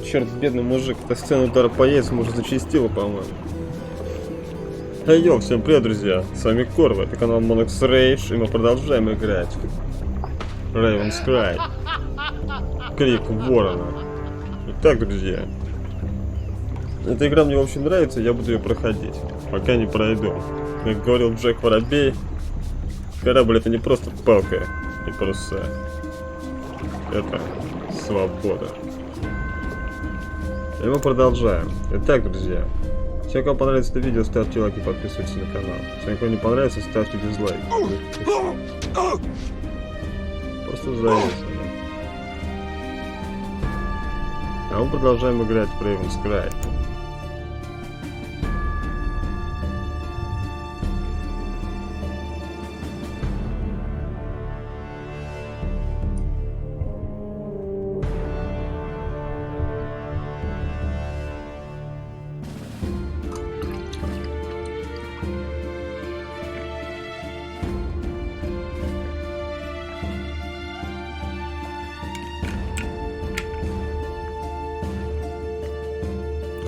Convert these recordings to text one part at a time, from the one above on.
Черт, бедный мужик, эта сцена удара по яйцам уже зачастила, по-моему. Эй, йоу, всем привет, друзья! С вами Корва, это канал Monex Rage, и мы продолжаем играть Raven's Cry. Крик ворона. Итак, друзья, эта игра мне очень нравится, я буду ее проходить, пока не пройду. Как говорил Джек Воробей, корабль — это не просто палка и паруса, это свобода. И мы продолжаем. Итак, друзья, всем, кому понравится это видео, ставьте лайк и подписывайтесь на канал. Всем, кому не понравится, ставьте дизлайк. Просто завеса. А мы продолжаем играть в Raven's Cry.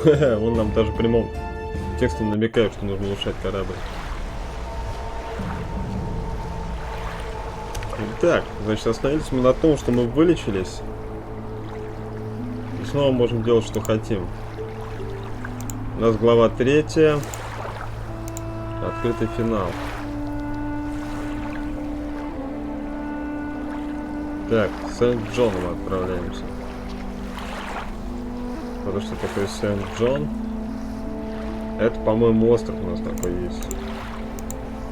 Он нам даже прямым текстом намекает, что нужно улучшать корабль. Итак, значит, остановились мы на том, что мы вылечились. И снова можем делать, что хотим. У нас глава 3. Открытый финал. Так, в Сент-Джон мы отправляемся. Потому что такое Сент-Джон. Это, по-моему, остров у нас такой есть.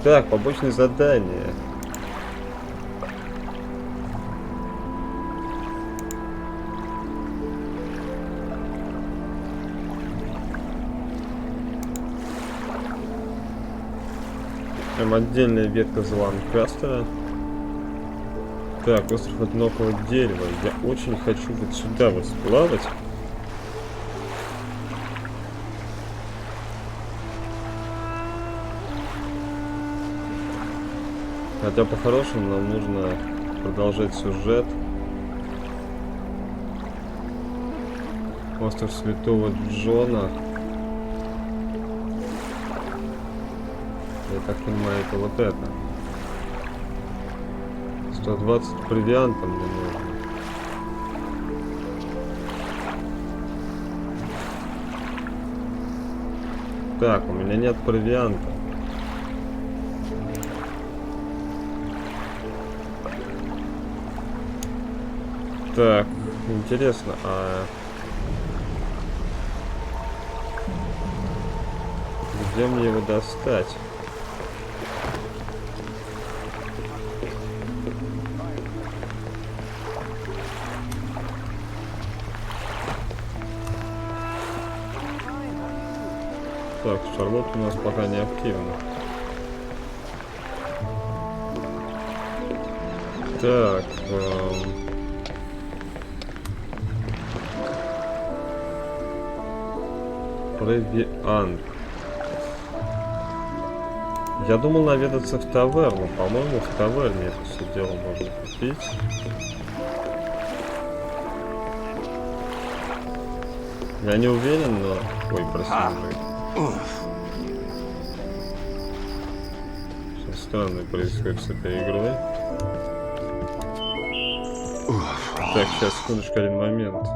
Так, побочные задания. Там отдельная ветка Зланкастера. Так, остров одинокого дерева. Я очень хочу вот сюда вот сплавать. Хотя по-хорошему нам нужно продолжать сюжет. Остров Святого Джона. Я так понимаю, это вот это. 120 провианта мне нужно. Так, у меня нет провианта. Так, интересно, а где мне его достать? Так, Шарлотта у нас пока не активна. Так, провиант. Я думал наведаться в таверну. По-моему, в таверне это все дело можно купить. Я не уверен, но... Ой, прости, что странное происходит с этой игрой. Так, сейчас, секундочку, один момент.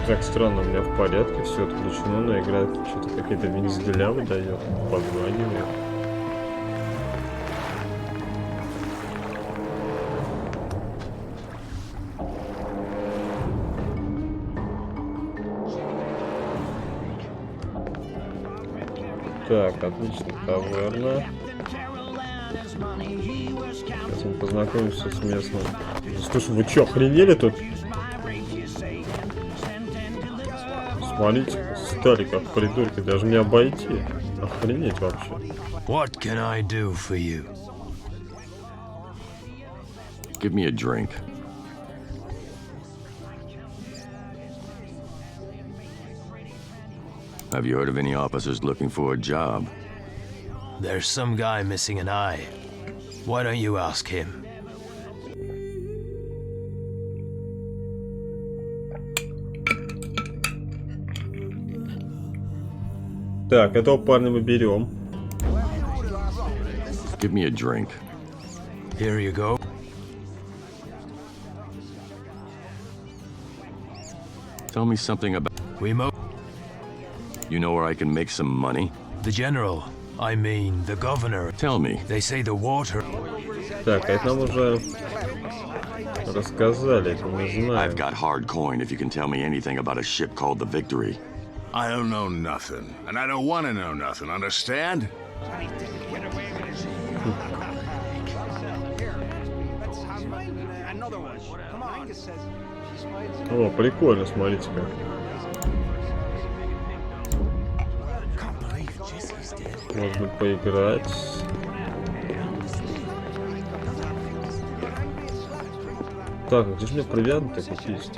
Так, странно, у меня в порядке все отключено, но игра что-то какие-то вензеля выдает, подзванивает. Так, отлично, таверна. Сейчас мы познакомимся с местным. Слушай, вы что, охренели тут? Смотрите, стали как придурки, даже не обойти. Охренеть вообще. What can I do for you? Give me a drink. Have you heard of any officers looking for a job? There's some guy missing an eye. Why don't you ask him? Так, этого парня мы берем. Give me a drink. Here you go. Tell me something about... You know where I can make some money? The general. I mean, the governor. Tell me. They say the water... Так, это нам уже рассказали, это мы знаем. I've got hard coin if you can tell me anything about a ship called the Victory. I don't know nothing, and I don't want to know nothing, understand? О, прикольно, смотрите-ка. Можно поиграть. Так, где же мне провиант-то купить?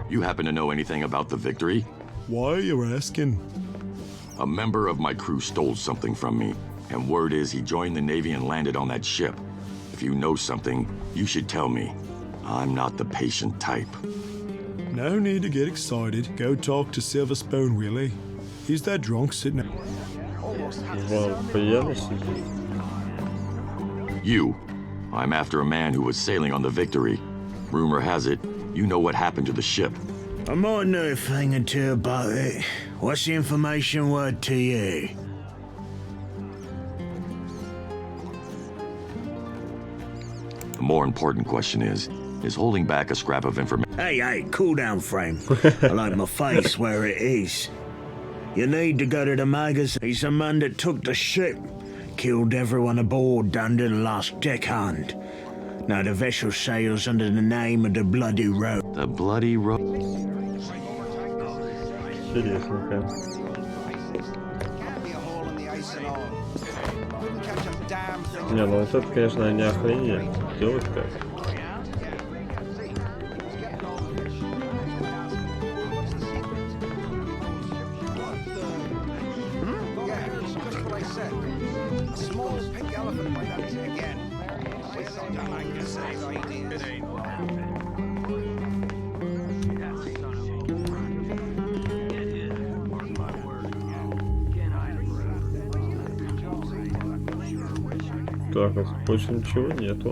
You happen to know anything about the Victory? Why are you asking? A member of my crew stole something from me, and word is he joined the Navy and landed on that ship. If you know something, you should tell me. I'm not the patient type. No need to get excited. Go talk to Silver Spoon Willie. He's that drunk sitting there. You. I'm after a man who was sailing on the Victory. Rumor has it, you know what happened to the ship. I might know a thing or two about it. What's the information word to you? The more important question is holding back a scrap of information... Hey, cool down, Frank. I like my face where it is. You need to go to the magazine. He's the man that took the ship. Killed everyone aboard down to the last deckhand. Now the vessel sails under the name of the Bloody Road. The Bloody Road? Интересненько. Не, ну вот это, конечно, не охренеть. Делать как? Так, а тут больше ничего нету.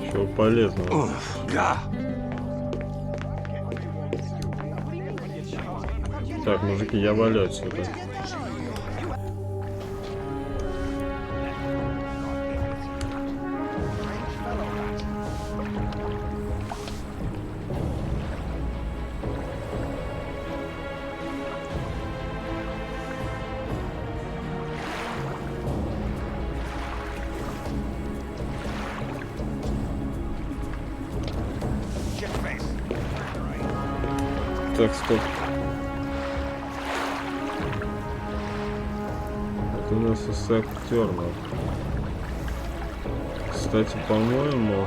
Ничего полезного. Так, мужики, я валю отсюда. Так, стоп. Это у нас с актером. Кстати, по-моему...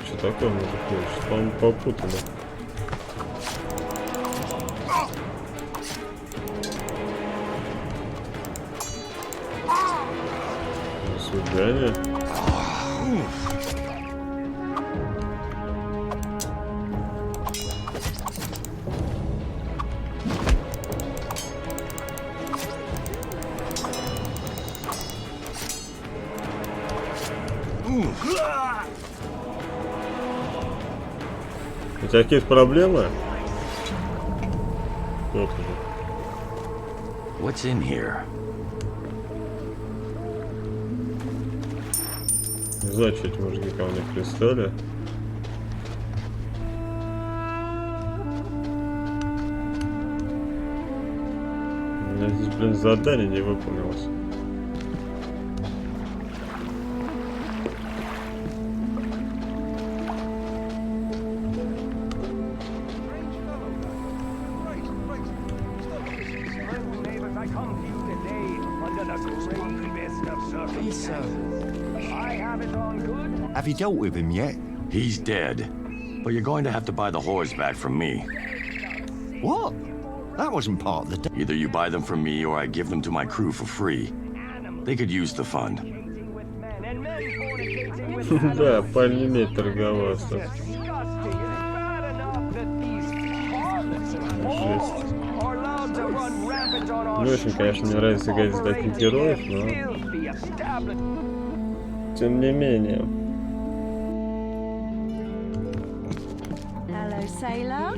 Что такое, мужики? Что, по-моему, попутали. До свидания. У тебя какие-то проблемы? Вот уже. What's in here? Не знаю, что эти мужики ко мне пристали. У меня здесь, блин, задание не выполнилось. so. Have you dealt with him yet? He's dead. But you're going to have to buy the whores back from me. What? That wasn't part of the deal. Either you buy them from me or I give them to my crew for free. They could use the fund. Да, парень умеет торговаться. Жесть. Не очень, конечно, мне нравится играть за таких героев, но... Тем не менее. Hello, sailor.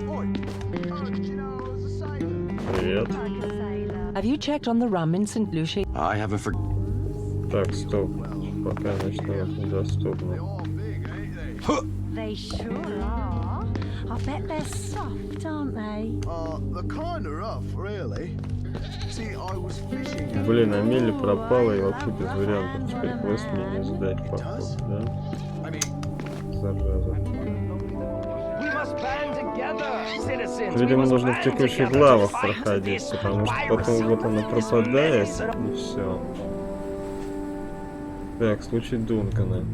Привет. Have you checked on the rum in St. Lucia? I haven't for... Так, стоп. Пока ночного недоступно. They sure are. I bet they're soft, aren't they? They're kinda rough, really. See, I was fishing. Блин, Амели пропала и вообще без вариантов. Теперь квест мне не сдать, походу, да? Зараза. Видимо, нужно в текущих главах проходить, потому что потом вот она пропадает, и все. Так, случай Дункана.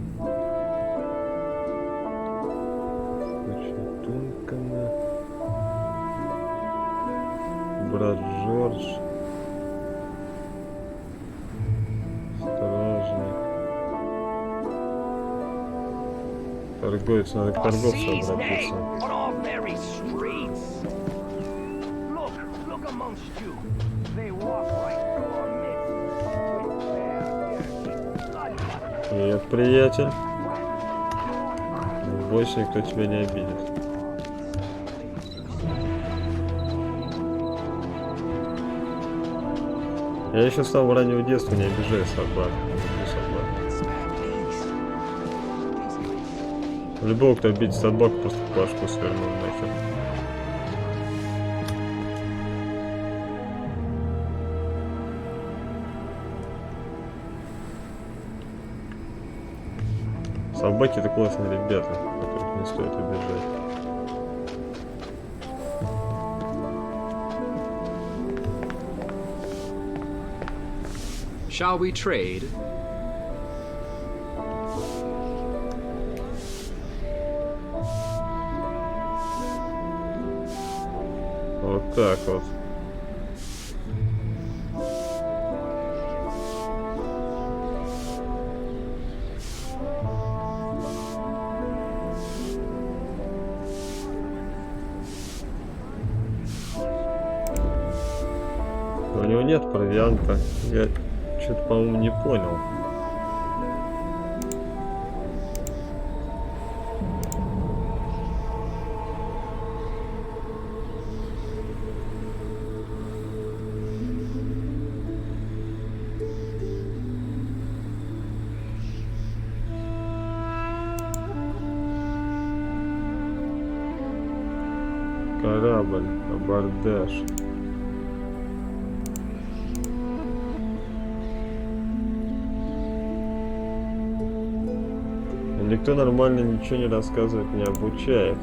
Случай Дункана. Брат Джордж. Стражник. Торговец, надо к торговцу обратиться. Привет, приятель. Больше никто тебя не обидит. Я еще с самого раннего детства не обижаю собак. Не люблю собак. Любого, кто обидит собак, просто башку свернул нахер. Собаки — это классные ребята, которых не стоит обижать. Shall we trade? Вот так вот. У него нет провианта. Я что-то, по-моему, не понял. Корабль, абордаж. Никто нормально ничего не рассказывает, не обучает.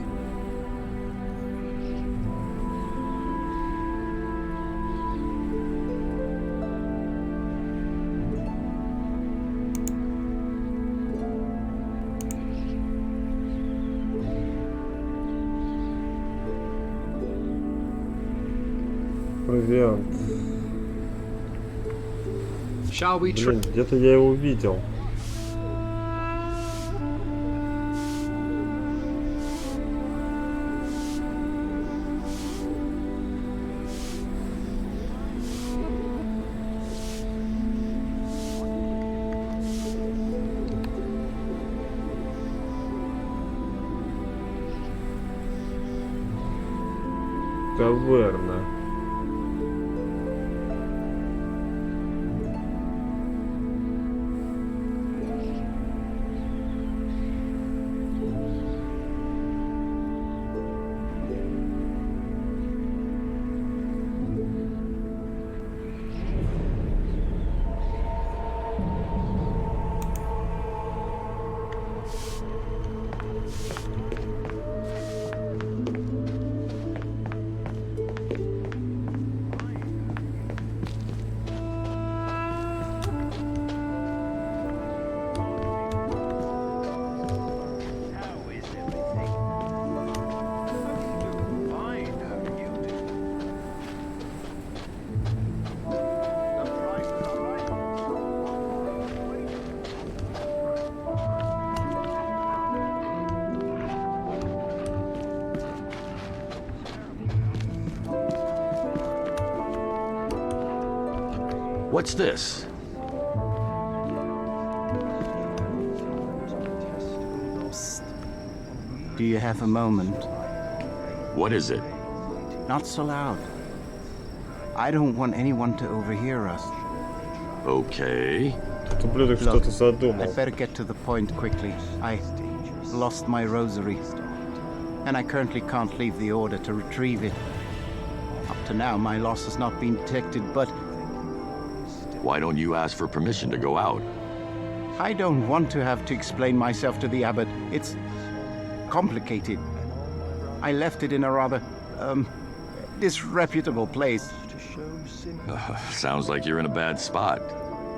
Провиант. Блин, где-то я его видел. Таверна. What's this? Do you have a moment? What is it? Not so loud. I don't want anyone to overhear us. Okay. Тут ублюдок Look, что-то задумал. I'd better get to the point quickly. I lost my rosary, and I currently can't leave the Order to retrieve it. Up to now, my loss has not been detected, but Why don't you ask for permission to go out? I don't want to have to explain myself to the Abbot. It's complicated. I left it in a rather, disreputable place. Sounds like you're in a bad spot.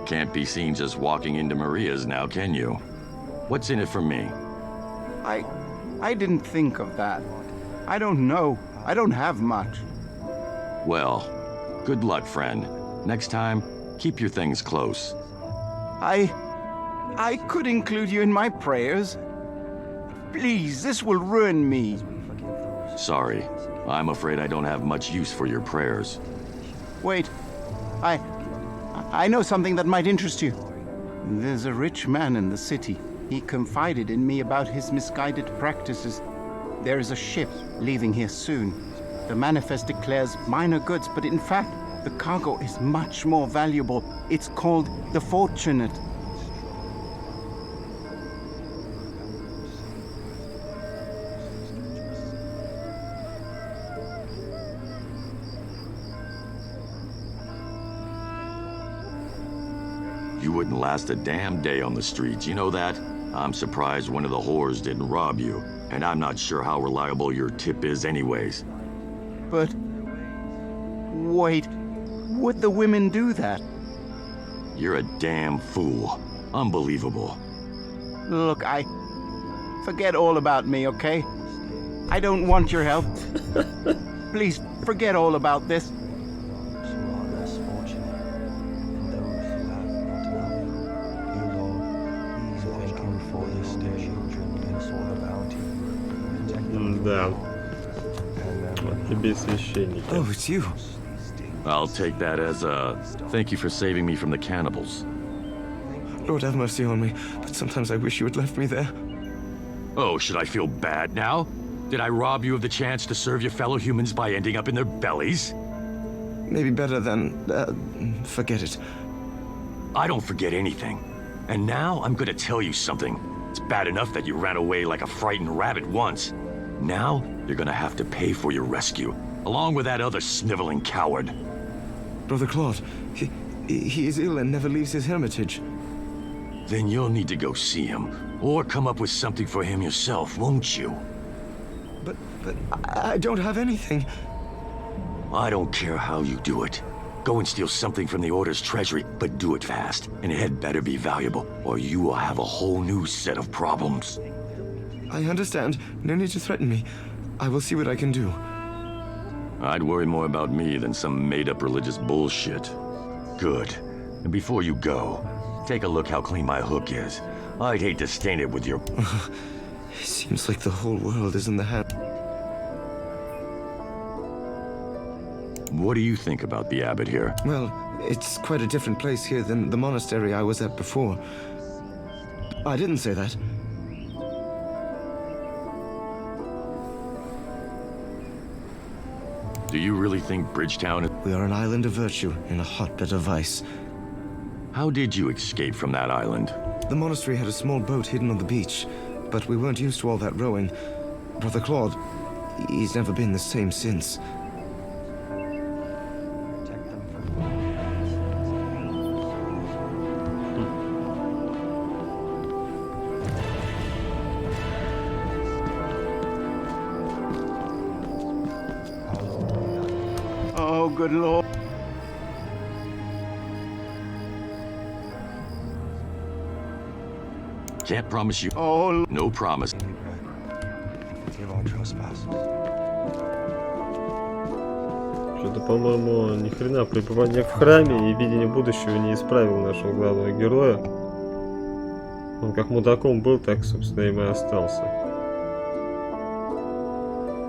Can't be seen just walking into Maria's now, can you? What's in it for me? I didn't think of that. I don't know. I don't have much. Well, good luck, friend. Next time, keep your things close. I could include you in my prayers. Please, this will ruin me. Sorry. I'm afraid I don't have much use for your prayers. Wait. I know something that might interest you. There's a rich man in the city. He confided in me about his misguided practices. There is a ship leaving here soon. The manifest declares minor goods, but in fact, the cargo is much more valuable. It's called the Fortunate. You wouldn't last a damn day on the streets, you know that? I'm surprised one of the whores didn't rob you, and I'm not sure how reliable your tip is anyways. But wait, would the women do that? You're a damn fool. Unbelievable. Look, forget all about me, okay? I don't want your help. Please, forget all about this. Да. Вот тебе священники. Oh, it's you. I'll take that as a thank you for saving me from the cannibals. Lord have mercy on me, but sometimes I wish you had left me there. Oh, should I feel bad now? Did I rob you of the chance to serve your fellow humans by ending up in their bellies? Maybe better than... forget it. I don't forget anything. And now I'm gonna tell you something. It's bad enough that you ran away like a frightened rabbit once. Now, you're gonna have to pay for your rescue, along with that other sniveling coward. Brother Claude, he is ill and never leaves his hermitage. Then you'll need to go see him, or come up with something for him yourself, won't you? But I don't have anything. I don't care how you do it. Go and steal something from the Order's treasury, but do it fast, and it had better be valuable, or you will have a whole new set of problems. I understand. No need to threaten me. I will see what I can do. I'd worry more about me than some made-up religious bullshit. Good. And before you go, take a look how clean my hook is. I'd hate to stain it with your... It seems like the whole world is in the hand. What do you think about the abbot here? Well, it's quite a different place here than the monastery I was at before. I didn't say that. Do you really think Bridgetown... We are an island of virtue in a hotbed of vice. How did you escape from that island? The monastery had a small boat hidden on the beach, but we weren't used to all that rowing. Brother Claude, he's never been the same since. Oh, good Lord. Can't promise you... Oh... No promise. Что-то, по-моему, ни хрена пребывание в храме и видение будущего не исправил нашего главного героя. Он как мудаком был, так, собственно, им и остался.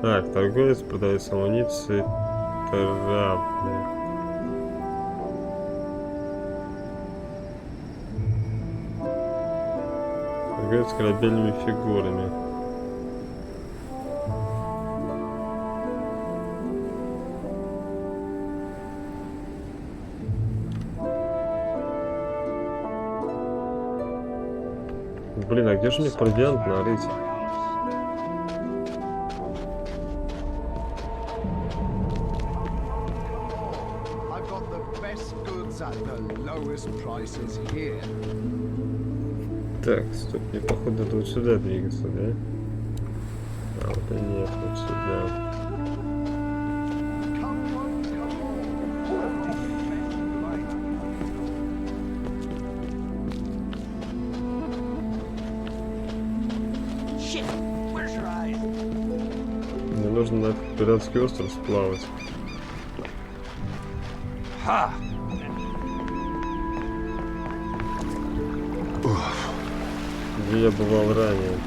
Так, торговец, продавец амуниции, трап. играть с корабельными фигурами. Блин, а где же мне провиант нарыть? I've got the best goods at the lowest prices here. Так, стоп, мне походу надо вот сюда двигаться, да? А, вот и нет, вот сюда. Мне нужно на этот пиратский остров сплавать. Где я бывал ранее.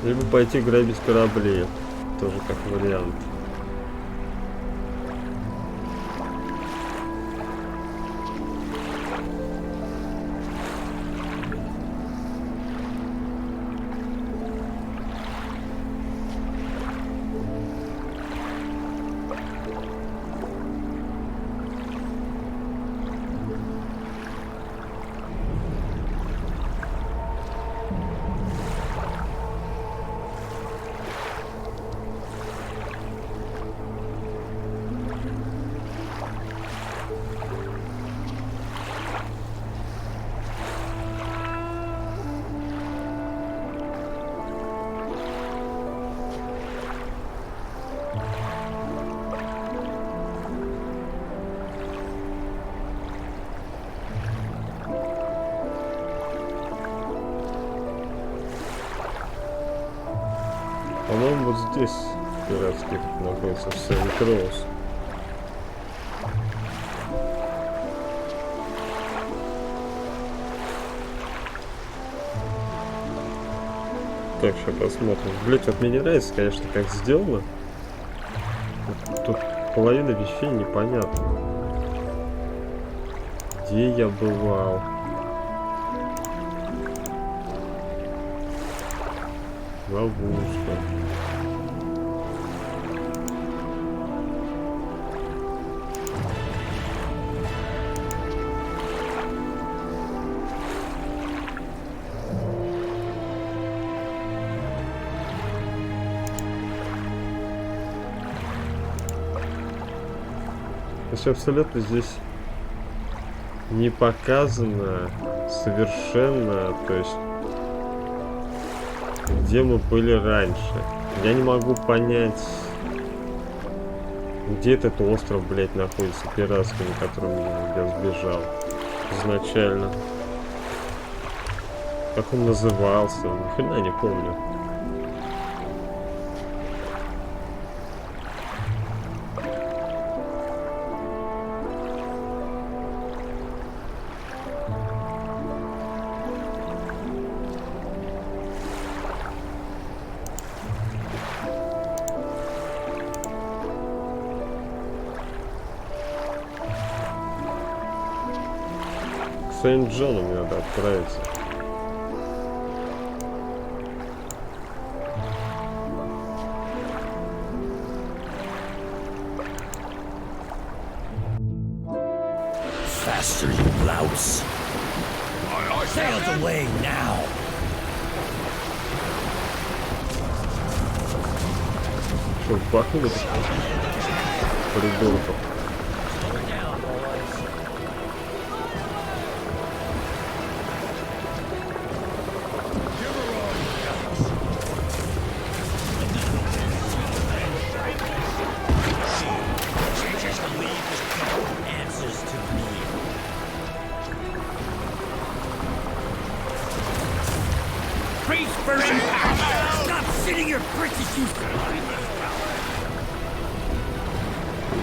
Либо пойти грабить корабли. Тоже как вариант. По-моему, вот здесь пиратский находится Сент-Роуз. Так, сейчас посмотрим. Блять, вот мне не нравится, конечно, как сделано. Тут половина вещей непонятна. Где я бывал? Ловушка. То есть абсолютно здесь не показано совершенно, то есть где мы были раньше. Я не могу понять, где этот остров, блядь, находится, пиратский, на котором я сбежал изначально. Как он назывался, ни хрена не помню. К Сент-Джону мне надо отправиться. Faster, you louse. Sail away now. Что, бахнули? Придурков.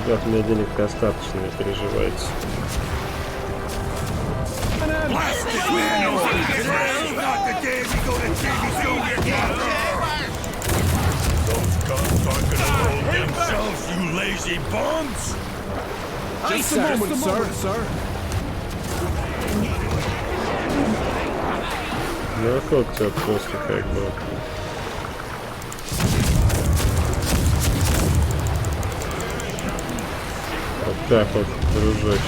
Ребят, у меня денег достаточно, не переживайте. Just a moment, sir. Ну, охотца просто как бы. Вот так вот, дружочек.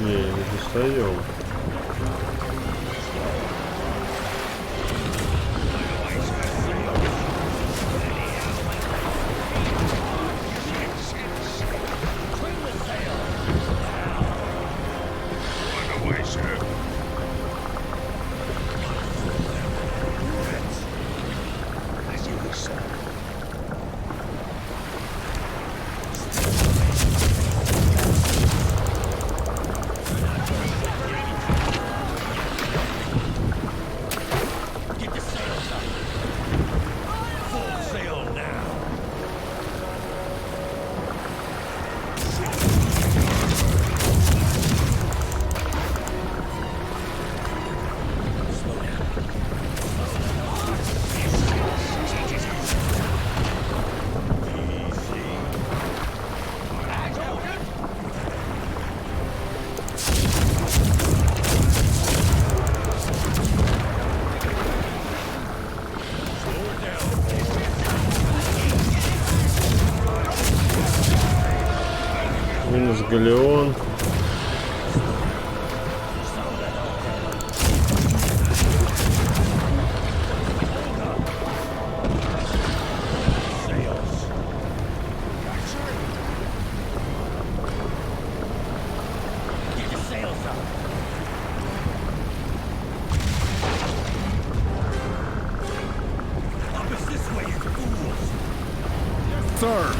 Не достаем. Минус галеон. Sir.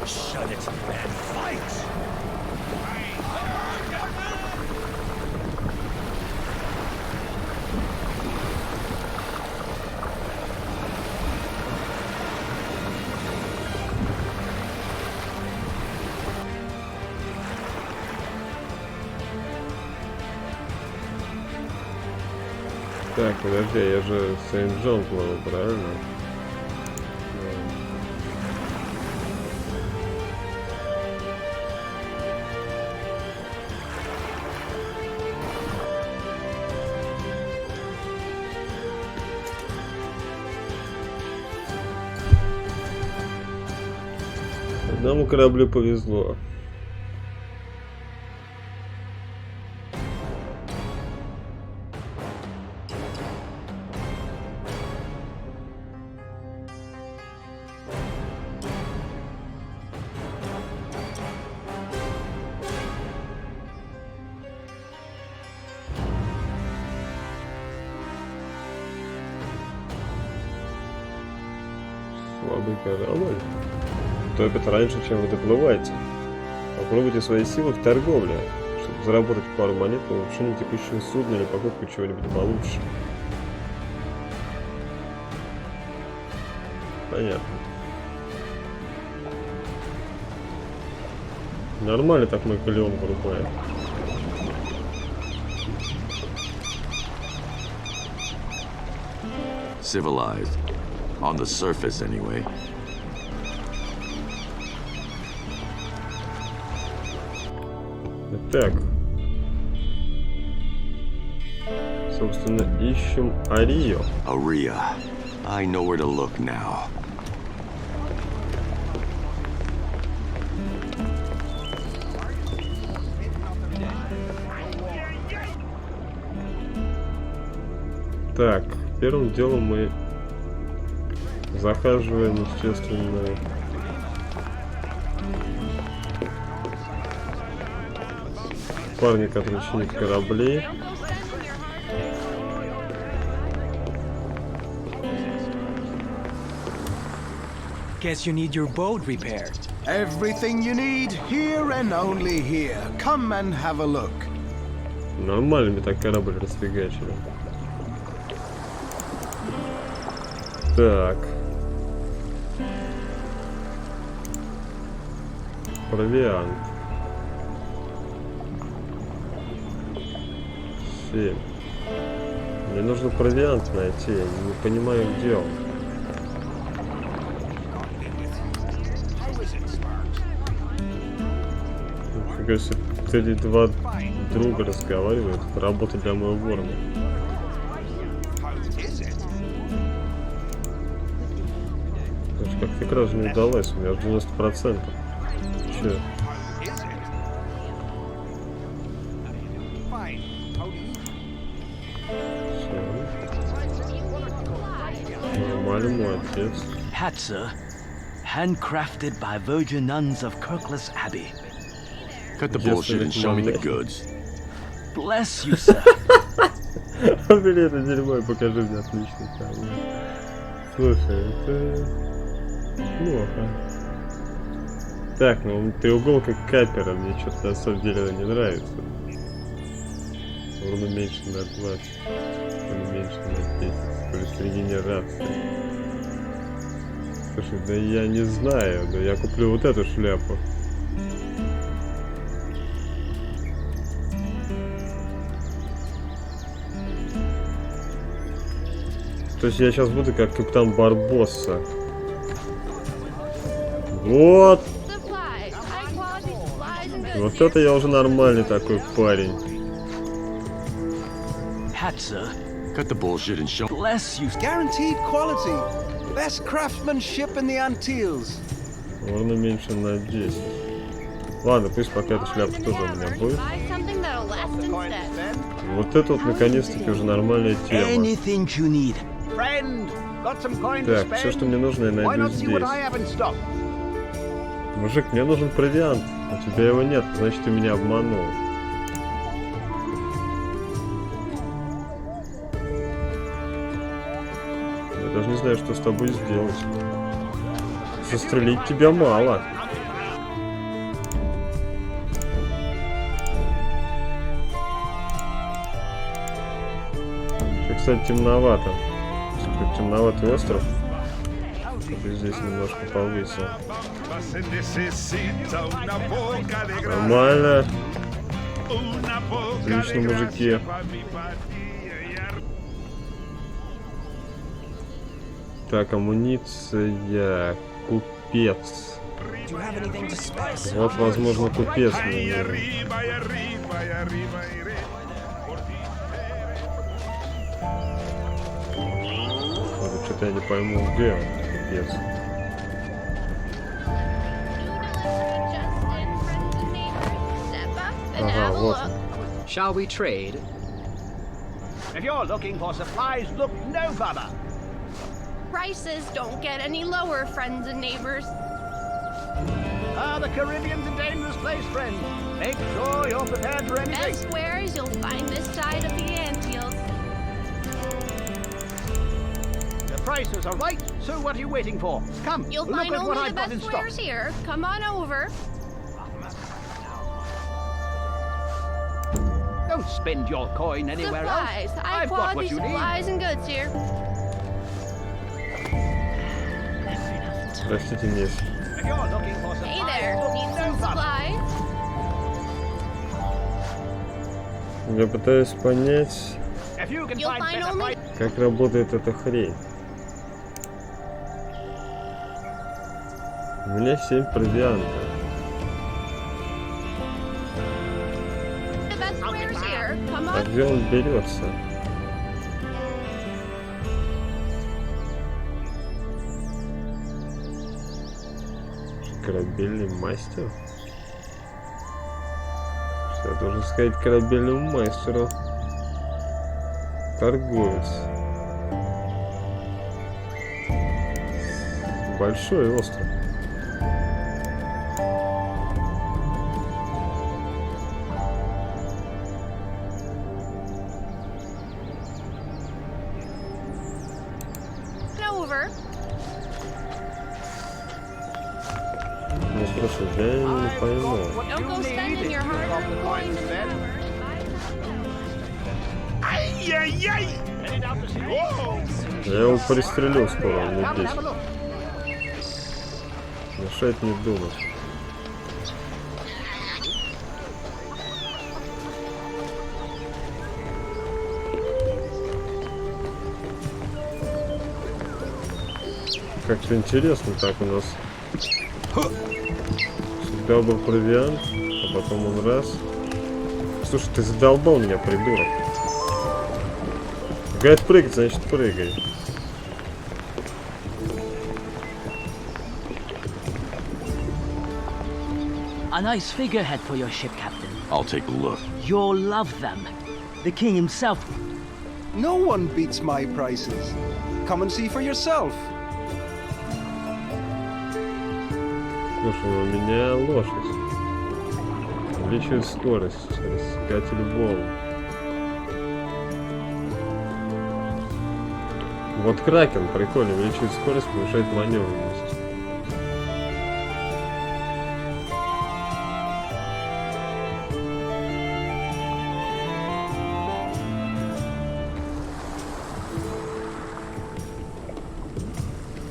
Shut it and fight! Так, подожди, я же Сент-Джон плавал, правильно? Одному кораблю повезло. Слабый корабль. Топит раньше, чем вы доплываете. Попробуйте свои силы в торговле. Чтобы заработать пару монет на улучшение текущего судна или покупку чего-нибудь получше. Понятно. Нормально так мы галеон вырубаем. Civilized. On the surface, anyway. Так. Собственно, ищем Арию. Aria. I know where to look now. Так, первым делом мы захаживаем, естественно, парня, который чинит корабли. Guess you need your boat repaired. Everything you need here and only here. Come and have a look. Нормально мне так корабль расфигачили. Так. Провиант. 7. Мне нужно провиант найти, я не понимаю, где он. Нифига себе, эти два друга разговаривают. Работа для моего ворона. Как раз не удалось, у меня 90%. Че? Нормально, молодец. Hat, sir. Handcrafted by Virgin Nuns of Kirkless Abbey. Cut the bullshit and show me the goods. Bless you, sir. Убери это дерьмо и покажи мне отличный камень. Слушай, это плохо. Так, ну треуголка капера мне что-то на самом деле не нравится. Урну меньше на 20, урну меньше на 10, плюс регенерация. Слушай, да я не знаю, но я куплю вот эту шляпу. То есть я сейчас буду как капитан Барбосса. Вот! Вот это я уже нормальный такой парень. Hat, sir. Cut the bullshit and show. Bless you. Guaranteed quality. Best craftsmanship in the Antilles. Можно меньше на 10. Ладно, пусть пока эта шляпа тоже у меня будет. Вот это вот наконец-таки уже нормальная тема. Anything you need. Так, все, что мне нужно, я найду здесь. Мужик, мне нужен провиант. У тебя его нет, значит, ты меня обманул. Я даже не знаю, что с тобой сделать. Застрелить тебя мало. Еще, кстати, темновато. Темноватый остров. Здесь немножко повысил. Нормально. Отлично, мужики. Так, амуниция. Купец. Вот, возможно, купец мне нужен. Что-то я не пойму, где он, купец. Ага, вот он. Shall we trade? If you're looking for supplies, look no further. Prices don't get any lower, friends and neighbors. The Caribbean's a dangerous place, friend. Make sure you're prepared for anything. Best wares you'll find this side of the Antilles. prices, all right? So what are you waiting for? Come, You'll look find at what only I've the got in best stock. wares here. Come on over. Don't spend your coin anywhere Supplies. else. High I've got quality what you need. supplies and goods here. Простите, мисс. If you're looking for supplies, Hey there. Need some supplies? Я пытаюсь понять, If you can You'll find find better only prices. как работает эта хрень. У меня 7 провианта. the best wares here. Come А on. где он берется? Корабельный мастер? Я должен сказать корабельному мастеру. Торговец. Большой остров. Over. Ну слушай, я не пойму. Don't go spending your hard-earned coins in the tavern. Ай-яй-яй! Headed out to sea. Я его пристрелю скоро, он не Come and здесь. have a look. Мешает не думать. Как-то интересно так у нас. Всегда был провиант, а потом он раз. Слушай, ты задолбал меня, придурок. Говорит, прыгать, значит прыгай. A nice figurehead for your ship, Captain. I'll take a look. You'll love them. The king himself. No one beats my prices. Come and see for yourself. Слушай, у меня лошадь. Увеличивает скорость, рассекатель волн. Вот кракен, прикольно, увеличивает скорость, повышает маневренность.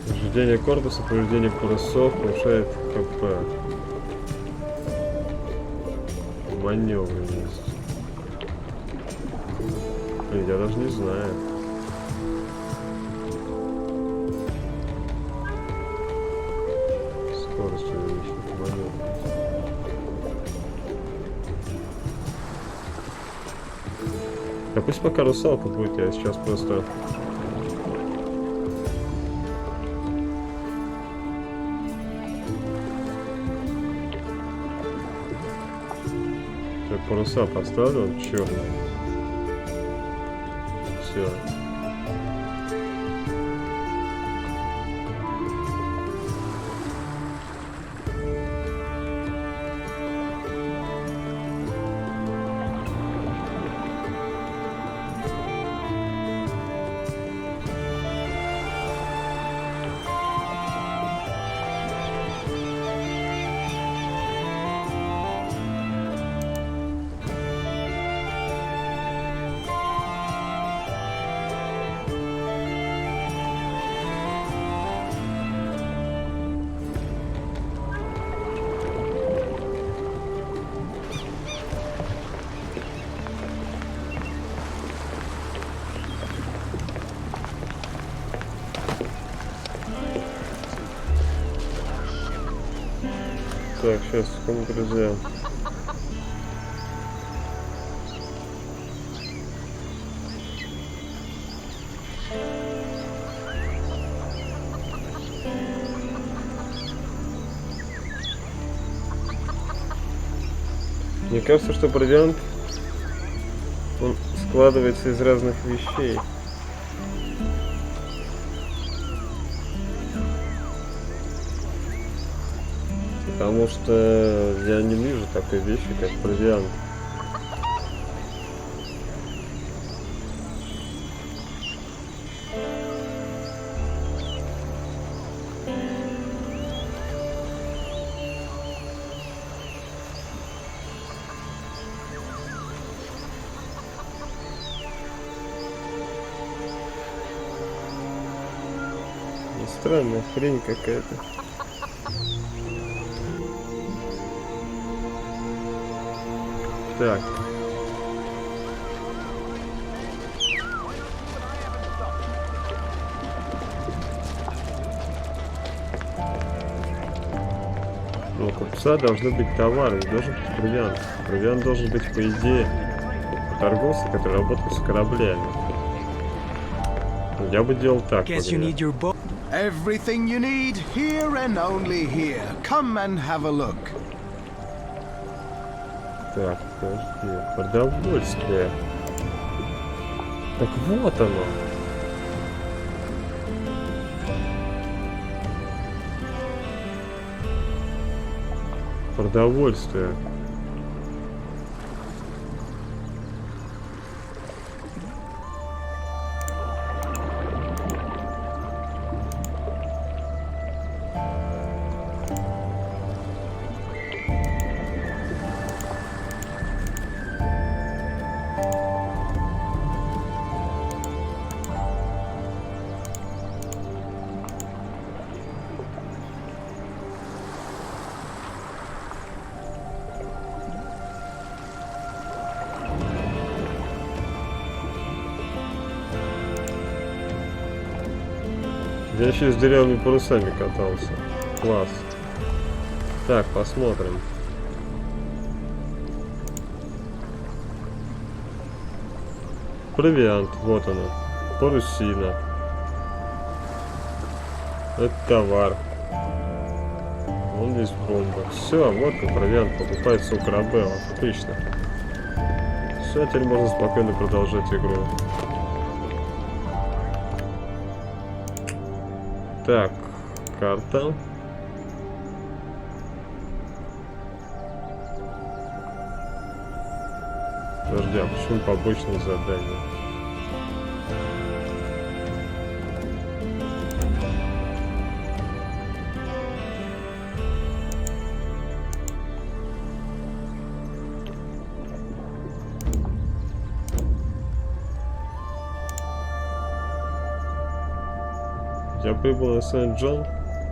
Повреждение корпуса, повреждение парусов, повышает КП. Маневренность. Блин, я даже не знаю. Скорость увеличивает, маневренность. Да пусть пока русалка будет, я сейчас просто... Паруса поставлю, он черный. Все. Так, сейчас, секунду, друзья. Мне кажется, что провиант, он складывается из разных вещей. Потому что я не вижу такой вещи, как провиант. странная хрень какая-то. Так. Но у купца должны быть товары, не должен быть провиант. Провиант должен быть, по идее, у торговца, который работает с кораблями. Я бы делал так. Everything you need here and only here. Come and have a look. Так, подожди. Продовольствие. Так вот оно. Продовольствие. Я еще с дырявыми парусами катался. Класс. Так, посмотрим. Провиант, вот оно. Парусина. Это товар. Вон здесь бомба. Все, вот как провиант покупается у корабля. Отлично. Все, теперь можно спокойно продолжать игру. Так, карта. Подожди, а почему побочные задания? Я прибыл на Сент-Джон,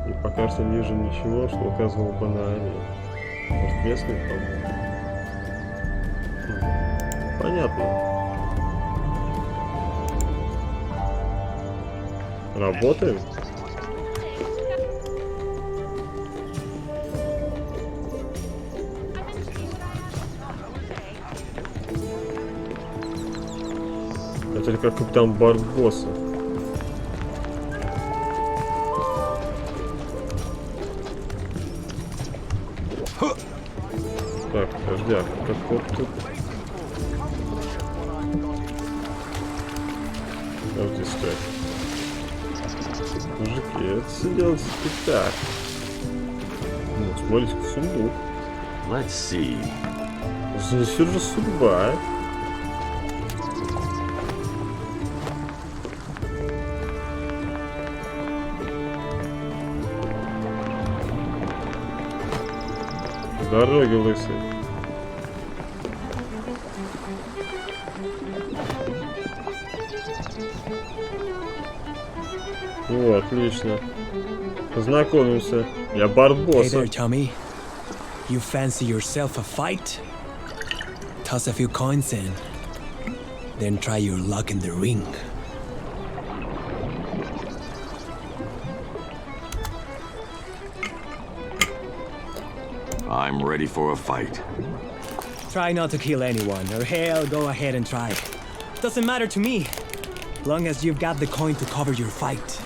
и пока что не вижу ничего, что указывало бы на они. Может, местные, по-моему. Понятно. Работаем? Это как капитан Барбосса. Так, подожди, а как вот тут? Подожди, стой. Мужики, это все делается так. Ну, смотрите, сундук. Let's see. Занесет же судьба. Дороги лысые. О, отлично. Познакомимся. Я Барбосса. Hey there, Tommy. You fancy yourself a fight? Toss a few coins in. Then try your luck in the ring. I'm ready for a fight. Try not to kill anyone, or hell, go ahead and try. Doesn't matter to me, long as you've got the coin to cover your fight.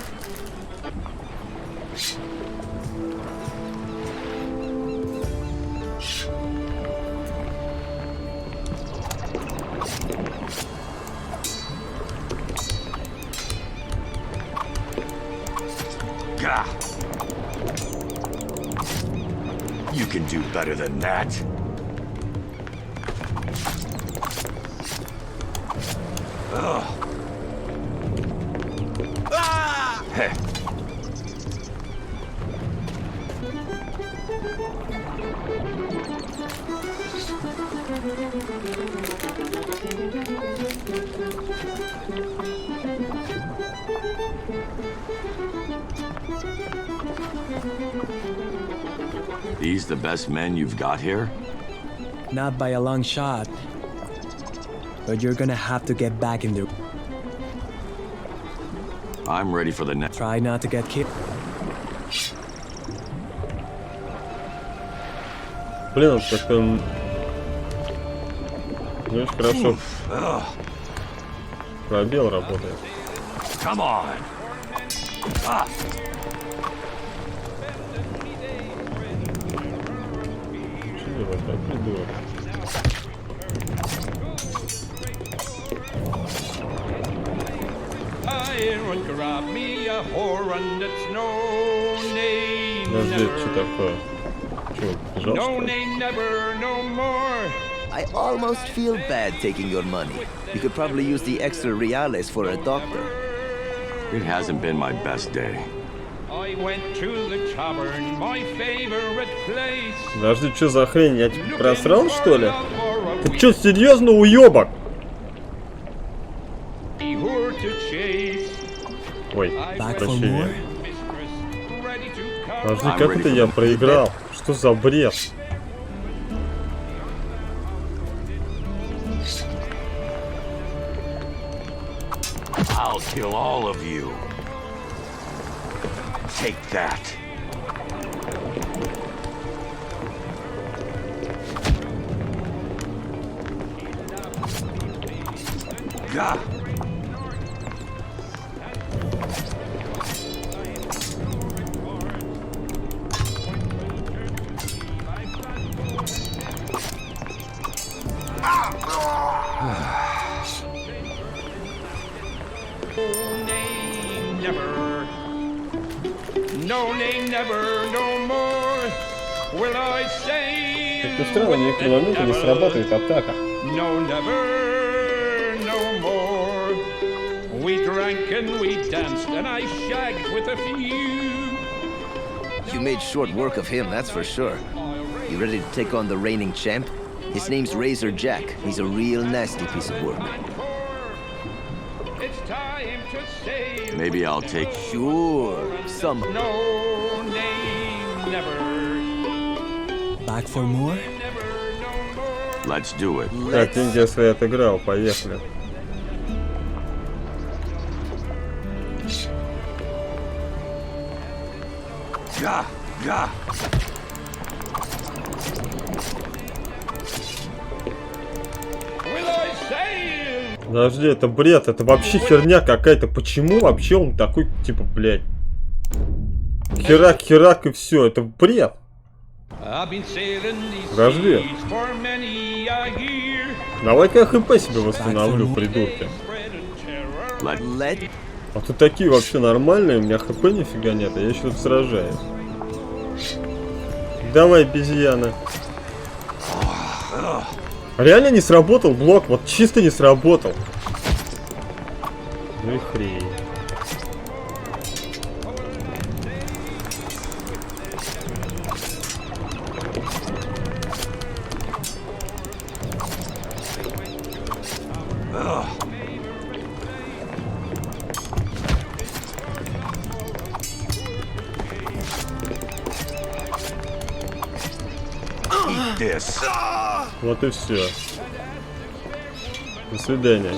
Gah! You can do better than that. Ugh. Ah! Heh. These the best men you've got here? Not by a long shot. But you're gonna have to get back in there. I'm ready for the next. Try not to get killed. Блин, вот как-то... Ну, хорошо. Пробел работает. Come on. Чего вы так, придурок? Подожди, что такое? Чего, I almost feel bad taking your money. You could probably use the extra reales for a doctor. It hasn't been my best day. I went to the tavern, my favorite place. Подожди, что за хрень? Я тебя просрал, что ли? Ты что, серьезно, уебок? Ой, прощения. Подожди, как это я проиграл? Что за бред? I'll kill all of you. Take that. Gah. Как-то странно, в некоторые моменты не срабатывает атака. You made short work of him, that's for sure. You ready to take on the reigning champ? His name's Razor Jack. He's a real nasty piece of work. Maybe I'll take. Sure, some. Back for more? Let's do it. Так, деньги я свои отыграл, поехали. Gah, gah. Подожди, это бред, это вообще херня какая-то. Почему вообще он такой, типа, блядь? Херак, херак и все, это бред. Подожди. Давай-ка я хп себе восстановлю, придурки. А тут такие вообще нормальные, у меня хп нифига нет, а я еще тут сражаюсь. Давай, обезьяна. Реально не сработал блок, вот чисто не сработал. Ну и хрень. Вот и все. До свидания.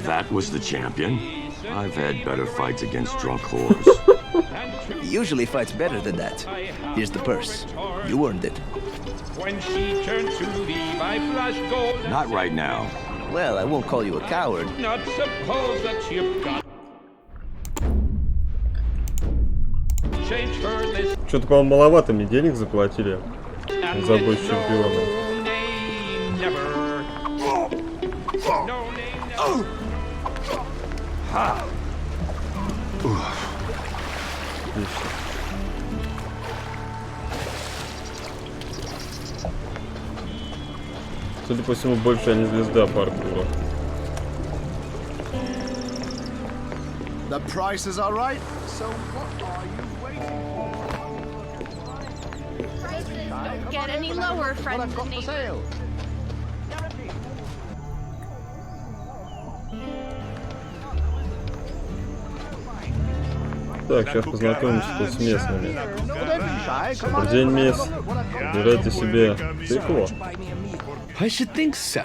That was the champion. I've had better fights against drunk whores. He usually fights better than that. Here's the purse. You earned it. When she turned to leave, I flashed gold. Not right now. Well, I won't call you a coward. Not suppose that you've got. Change her this. Что-то, по-моему, маловато мне денег заплатили за бой с чемпионом. Судя по всему, больше я не звезда паркура. The prices are right, so what are you waiting for? get any lower, friends and neighbors. Так, сейчас познакомимся тут с местными. Добрый день, мисс. Выбирайте себе стекло. I should think so.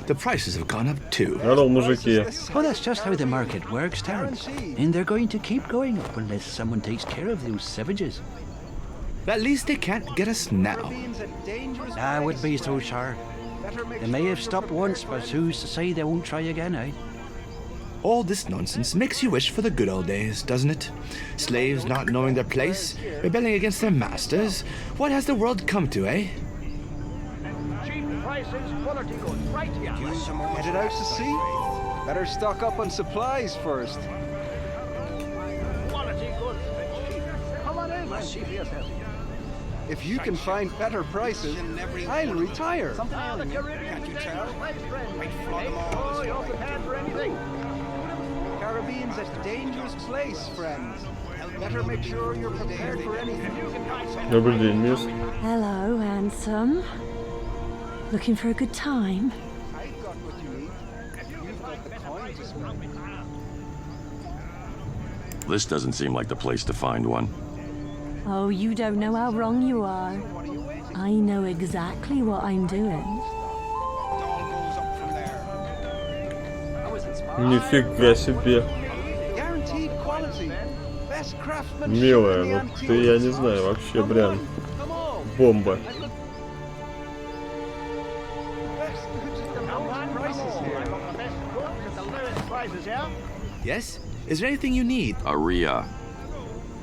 The prices have gone up too. Здорово, мужики. Well, that's just how the market works, Terence. And they're going to keep going up unless someone takes care of those savages. At least they can't get us now. I would be so sure. They may have stopped once, but who's to say they won't try again, eh? All this nonsense makes you wish for the good old days, doesn't it? Slaves not knowing their place, rebelling against their masters. What has the world come to, eh? Cheap prices, quality goods, right here. Headed out to sea? Better stock up on supplies first. Quality goods and cheap. Come on in and see for yourself. If you can find better prices, I'll retire. The Caribbean, can't you tell? Make sure you're prepared for anything. Caribbean's a dangerous place, friends. Better make sure you're prepared for anything. Добрый день, мисс. Hello, handsome. Looking for a good time? I've got what you need. You've got the coin to spend. This doesn't seem like the place to find one. Oh, you don't know how wrong you are. I know exactly what I'm doing. Нифига себе. Guaranteed quality. Best craftsmanship. Милая, вот ты, я не знаю, вообще прям бомба. Yes? Is there anything you need? Aria.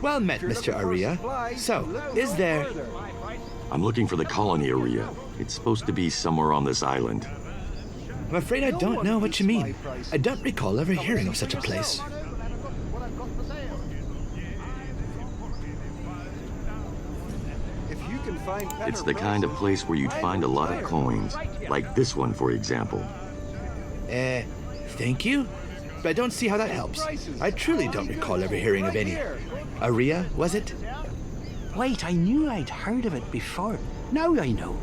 Well met, Mr. Aria. So, is there... I'm looking for the colony Aria. It's supposed to be somewhere on this island. I'm afraid I don't know what you mean. I don't recall ever hearing of such a place. It's the kind of place where you'd find a lot of coins. Like this one, for example. Thank you? But I don't see how that helps. I truly don't recall ever hearing of any. Aria, was it? Wait, I knew I'd heard of it before. Now I know.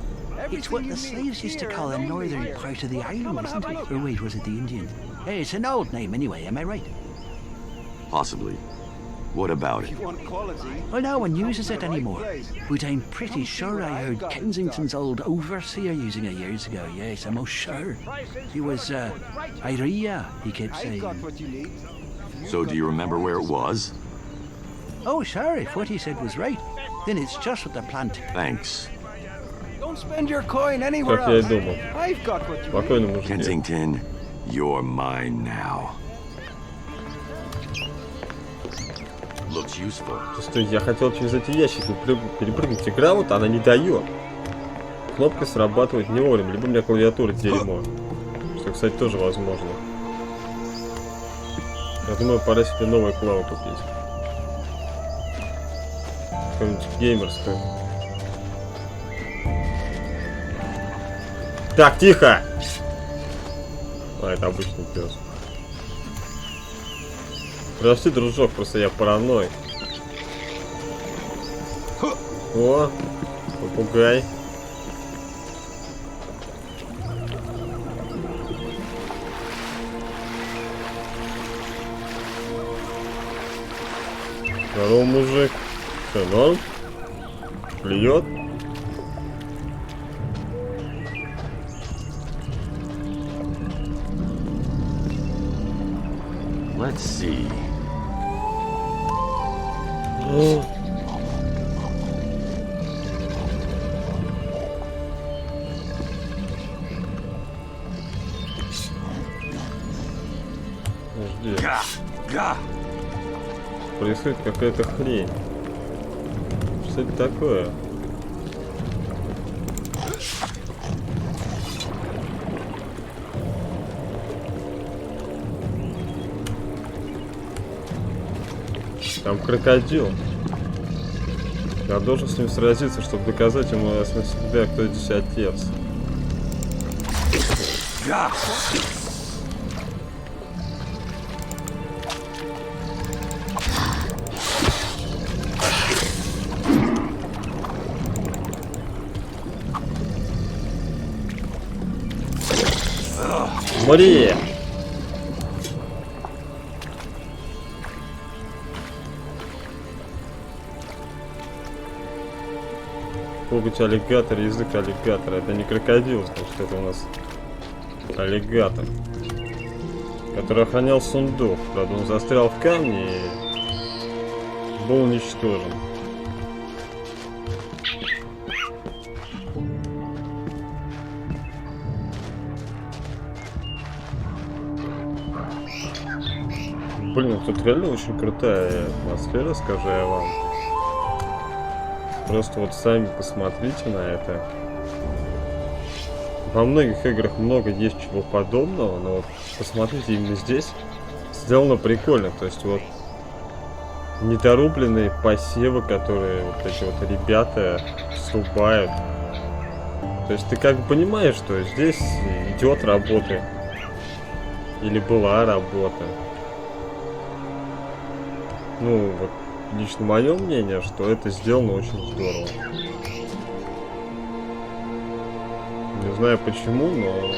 It's what the slaves used to call the northern part of the island, isn't it? Or wait, was it the Indians? Hey, it's an old name anyway, am I right? Possibly. What about it? Well, no one uses it anymore. But I'm pretty sure I heard Kensington's old overseer using it years ago. Yes, I'm most sure. He was, Iria, he kept saying. So do you remember where it was? Oh, sure, if what he said was right, then it's just what they're planting. Thanks. Don't spend your coin anywhere Как я и else. думал. I've got what you Спокойно, need. мужики. Kensington, you're mine now. Looks useful. Стой, я хотел через эти ящики перепрыгнуть. Игра вот она не дает. Кнопки срабатывают не вовремя, либо у меня клавиатура дерьмо. Что, кстати, тоже возможно. Я думаю, пора себе новую клаву купить. Какую-нибудь геймерскую. Так, тихо! А, это обычный пес. Прости, дружок, просто я параноик. О, попугай. Здорово, мужик. Что, норм? Клюет? Let's see. Подожди. Происходит какая-то хрень. Что это такое? Там крокодил. Я должен с ним сразиться, чтобы доказать ему, в смысле, себя, кто здесь отец. Смотри! Коготь аллигатор, язык аллигатора. Это не крокодил, значит, это у нас аллигатор, который охранял сундук. Правда, он застрял в камне и был уничтожен. Блин, тут реально очень крутая атмосфера, скажу я вам. Просто вот сами посмотрите на это. Во многих играх много есть чего подобного, но вот посмотрите, именно здесь сделано прикольно. То есть вот недорубленные посевы, которые вот эти вот ребята срубают. То есть ты как бы понимаешь, что здесь идет работа. Или была работа. Ну, вот лично мое мнение, что это сделано очень здорово. Не знаю почему, но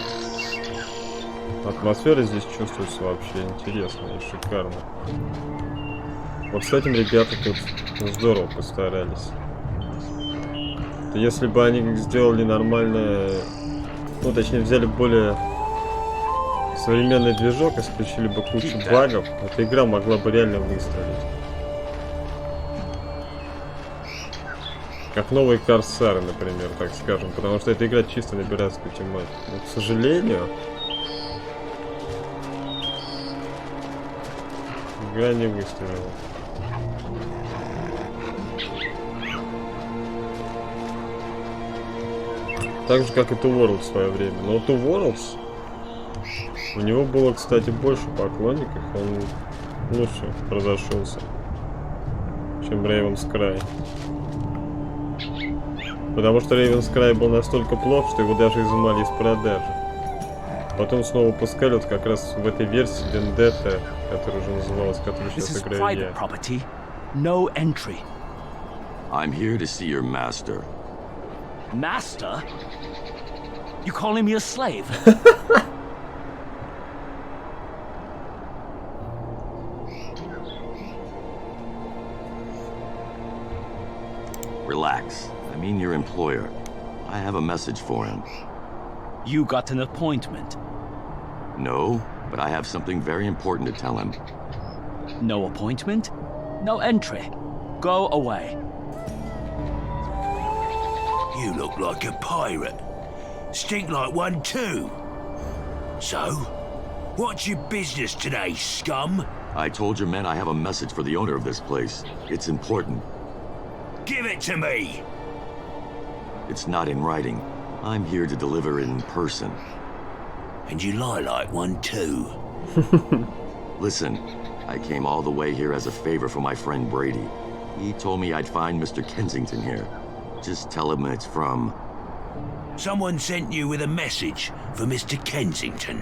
атмосфера здесь чувствуется вообще интересно и шикарно. Вот с этим ребята тут здорово постарались. Если бы они сделали нормально, ну точнее взяли более современный движок, исключили бы кучу багов, эта игра могла бы реально выстрелить. Как новые Корсары, например, так скажем. Потому что эта игра чисто на пиратскую тематику. Но, к сожалению, игра не выстрелила. Так же, как и Two Worlds в свое время. Но Two Worlds, у него было, кстати, больше поклонников. Он лучше разошелся, чем Raven's Cry. Потому что Raven's Cry был настолько плох, что его даже изымали из продажи. Потом снова выпускали вот как раз в этой версии Vendetta, которая уже называлась, которую сейчас играю я. No entry. I'm here to see your master. Master? You calling me a slave? Relax. I mean your employer. I have a message for him. You got an appointment? No, but I have something very important to tell him. No appointment? No entry. Go away. You look like a pirate. Stink like one too. So, what's your business today, scum? I told your men I have a message for the owner of this place. It's important. Give it to me! It's not in writing. I'm here to deliver it in person. And you lie like one too. Listen, I came all the way here as a favor for my friend Brady. He told me I'd find Mr. Kensington here. Just tell him it's from... Someone sent you with a message for Mr. Kensington.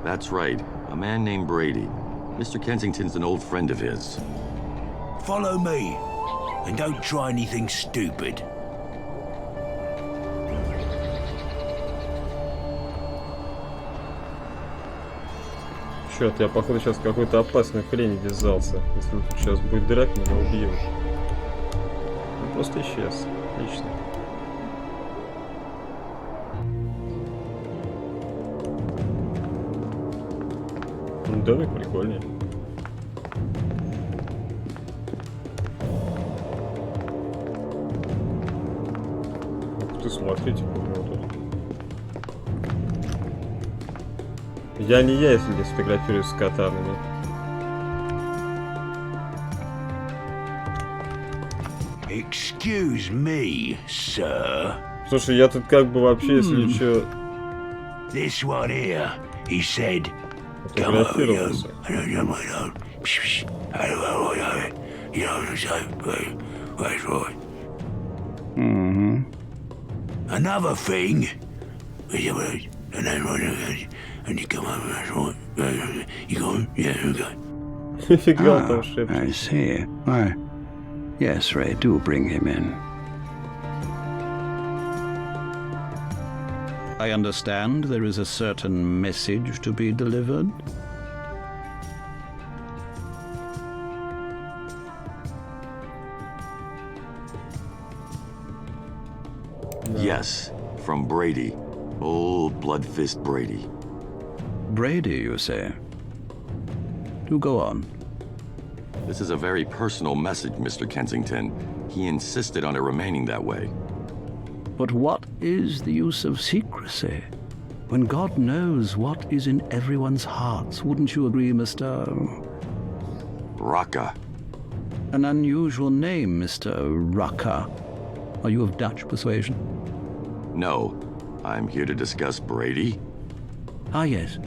That's right. A man named Brady. Mr. Kensington's an old friend of his. Follow me. And don't try anything stupid. Черт, я походу сейчас какой-то опасной хрень ввязался. Если тут сейчас будет драк, меня убьют. Он просто исчез. Отлично. Ну, давай прикольнее. Ух ты, смотрите, у него тут. Я не я, если не сфотографируюсь с катанами. Excuse me, sir. Слушай, я тут как бы вообще, если чё... This one here, he said. Фотографировался. Mm-hmm. Another thing. And you come over, that's right. You go, yeah, okay. I see. Why, yes, Ray, do bring him in. I understand there is a certain message to be delivered. Yes, from Brady. Old Bloodfist Brady. Brady, you say? Do go on. This is a very personal message, Mr. Kensington. He insisted on it remaining that way. But what is the use of secrecy when God knows what is in everyone's hearts? Wouldn't you agree, Mr. Raka? An unusual name, Mr. Raka. Are you of Dutch persuasion? No. I'm here to discuss Brady. Ah, yes.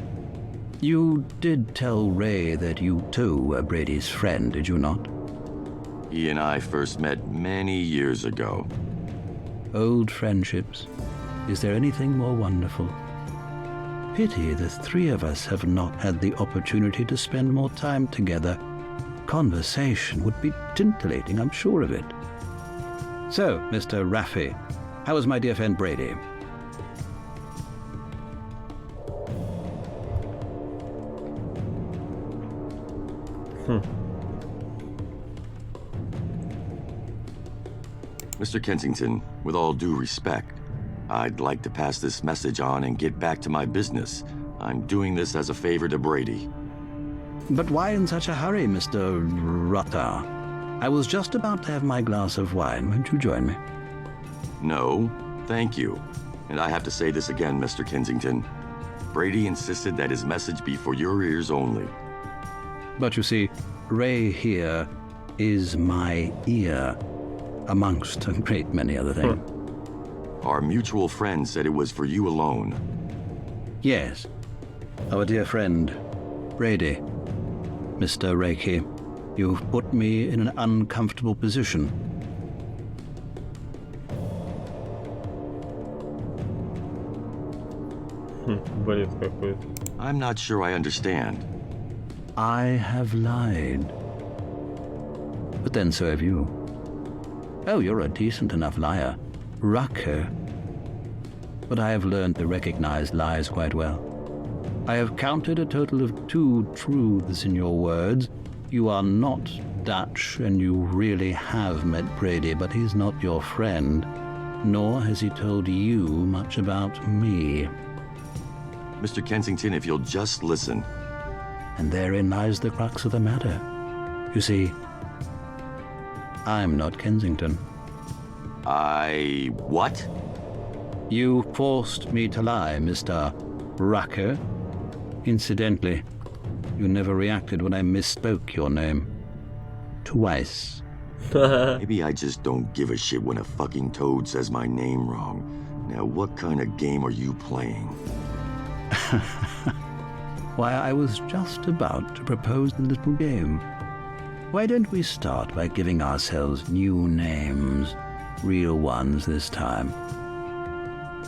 You did tell Ray that you too were Brady's friend, did you not? He and I first met many years ago. Old friendships. Is there anything more wonderful? Pity the three of us have not had the opportunity to spend more time together. Conversation would be titillating, I'm sure of it. So, Mr. Raffi, how is my dear friend Brady? Mr. Kensington, with all due respect, I'd like to pass this message on and get back to my business. I'm doing this as a favor to Brady. But why in such a hurry, Mr. Rutter? I was just about to have my glass of wine. Won't you join me? No, thank you. And I have to say this again, Mr. Kensington. Brady insisted that his message be for your ears only. But you see, Ray here is my ear, amongst a great many other things. Our mutual friend said it was for you alone. Yes. Our dear friend, Brady. Mr. Reiki, you've put me in an uncomfortable position. I'm not sure I understand. I have lied. But then so have you. Oh, you're a decent enough liar. Rucker. But I have learned to recognize lies quite well. I have counted a total of 2 truths in your words. You are not Dutch, and you really have met Brady, but he's not your friend, nor has he told you much about me. Mr. Kensington, if you'll just listen. And therein lies the crux of the matter. You see, I'm not Kensington. What? You forced me to lie, Mr. Rucker. Incidentally, you never reacted when I misspoke your name. Twice. Maybe I just don't give a shit when a fucking toad says my name wrong. Now, what kind of game are you playing? Why, I was just about to propose a little game. Why don't we start by giving ourselves new names, real ones this time?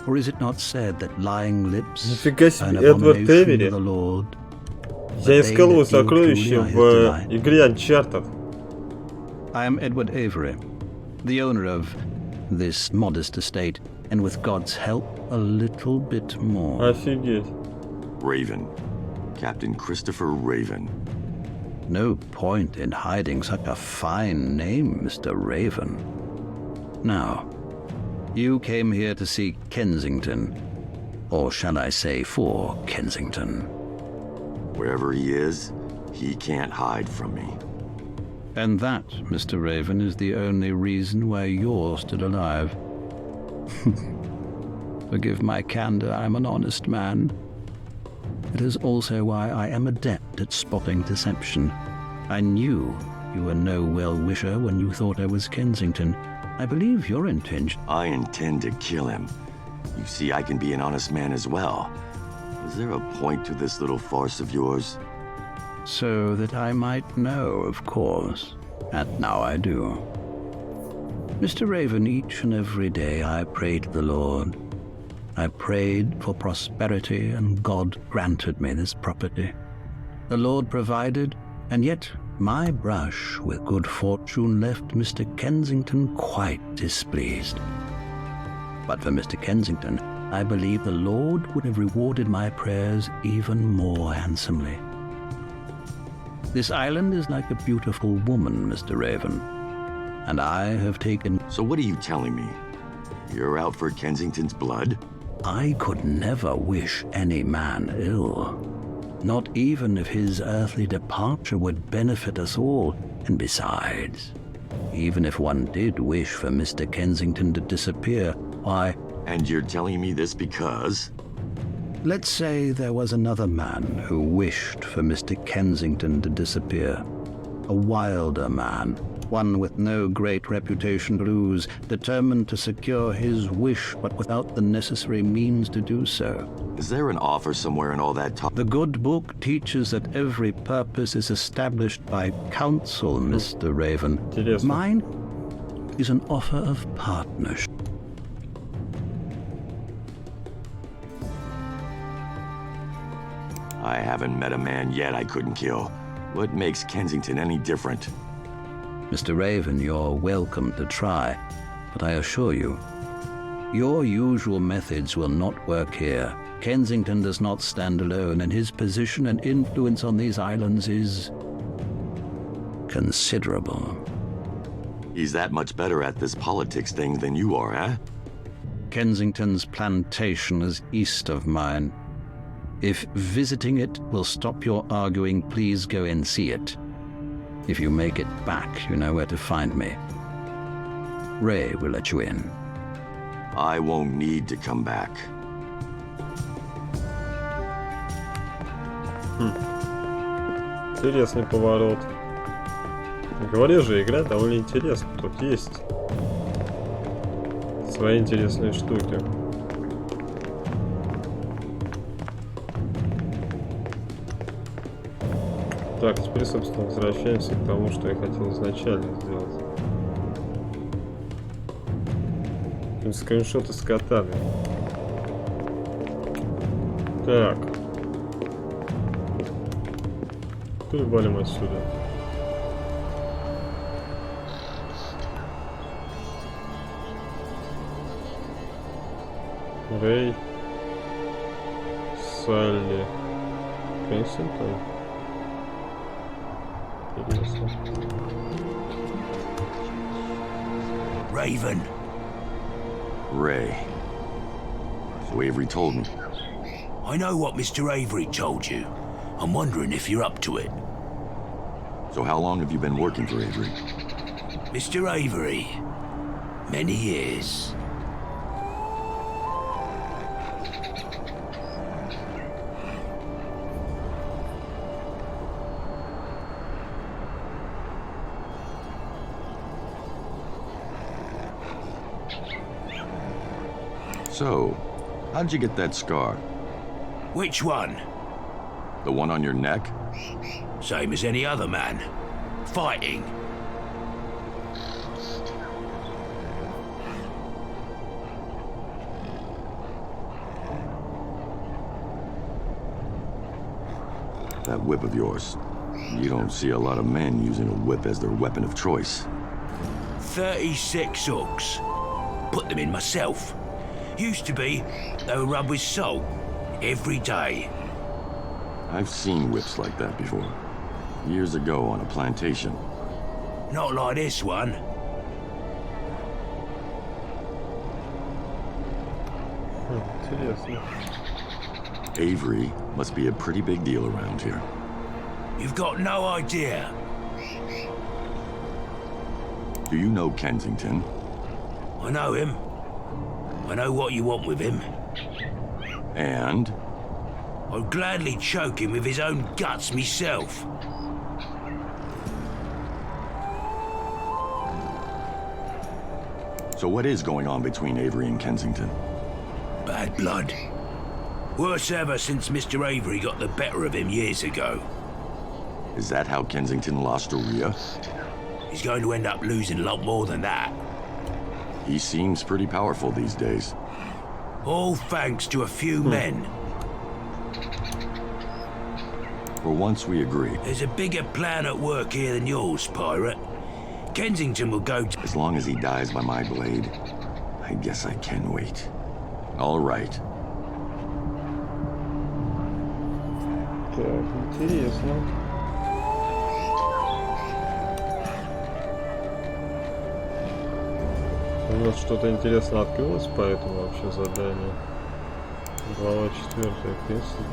Or is it not said that lying lips are an abomination to the Lord? Я искал его сокровище в игре Uncharted. I am Edward Avery, the owner of this modest estate, and with God's help, a little bit more. Офигеть. Raven. Captain Christopher Raven. No point in hiding such a fine name, Mr. Raven. Now, you came here to see Kensington, or shall I say for Kensington. Wherever he is, he can't hide from me. And that, Mr. Raven, is the only reason why you're still alive. Forgive my candor, I'm an honest man. It is also why I am adept at spotting deception. I knew you were no well-wisher when you thought I was Kensington. I believe your intention... I intend to kill him. You see, I can be an honest man as well. Is there a point to this little farce of yours? So that I might know, of course. And now I do. Mr. Raven, each and every day I prayed to the Lord. I prayed for prosperity, and God granted me this property. The Lord provided, and yet my brush with good fortune left Mr. Kensington quite displeased. But for Mr. Kensington, I believe the Lord would have rewarded my prayers even more handsomely. This island is like a beautiful woman, Mr. Raven, and I have taken... So what are you telling me? You're out for Kensington's blood? I could never wish any man ill. Not even if his earthly departure would benefit us all. And besides, even if one did wish for Mr. Kensington to disappear, why... And you're telling me this because... Let's say there was another man who wished for Mr. Kensington to disappear. A wilder man, one with no great reputation to lose, determined to secure his wish but without the necessary means to do so. Is there an offer somewhere in all that talk? The good book teaches that every purpose is established by counsel, Mr. Raven. Mine is an offer of partnership. I haven't met a man yet I couldn't kill. What makes Kensington any different? Mr. Raven, you're welcome to try, but I assure you, your usual methods will not work here. Kensington does not stand alone, and his position and influence on these islands is considerable. He's that much better at this politics thing than you are, huh? Kensington's plantation is east of mine. If visiting it will stop your arguing, please go and see it. If you make it back, you know where to find me. Ray will let you in. I won't need to come back. Интересный поворот. Говорю же, игра довольно интересная. Тут есть свои интересные штуки. Так, теперь, собственно, возвращаемся к тому, что я хотел изначально сделать. Скриншоты с котами. Так. Валим отсюда. Рэй. Салли. Кенсингтон. Интересно. Raven. Ray. So Avery told me. I know what Mr. Avery told you. I'm wondering if you're up to it. So how long have you been working for Avery? Mr. Avery. Many years. So, how'd you get that scar? Which one? The one on your neck? Same as any other man. Fighting. That whip of yours. You don't see a lot of men using a whip as their weapon of choice. 36 hooks. Put them in myself. Used to be, they were rubbed with salt. Every day. I've seen whips like that before. Years ago on a plantation. Not like this one. Avery must be a pretty big deal around here. You've got no idea. Do you know Kensington? I know him. I know what you want with him. And? I'd gladly choke him with his own guts myself. So what is going on between Avery and Kensington? Bad blood. Worse ever since Mr. Avery got the better of him years ago. Is that how Kensington lost to Rhea? He's going to end up losing a lot more than that. He seems pretty powerful these days. All thanks to a few men. For once we agree. There's a bigger plan at work here than yours, pirate. Kensington will go to... As long as he dies by my blade, I guess I can wait. All right. Так, интересно. У нас что-то интересное открылось по этому вообще заданию. Глава 4, песня.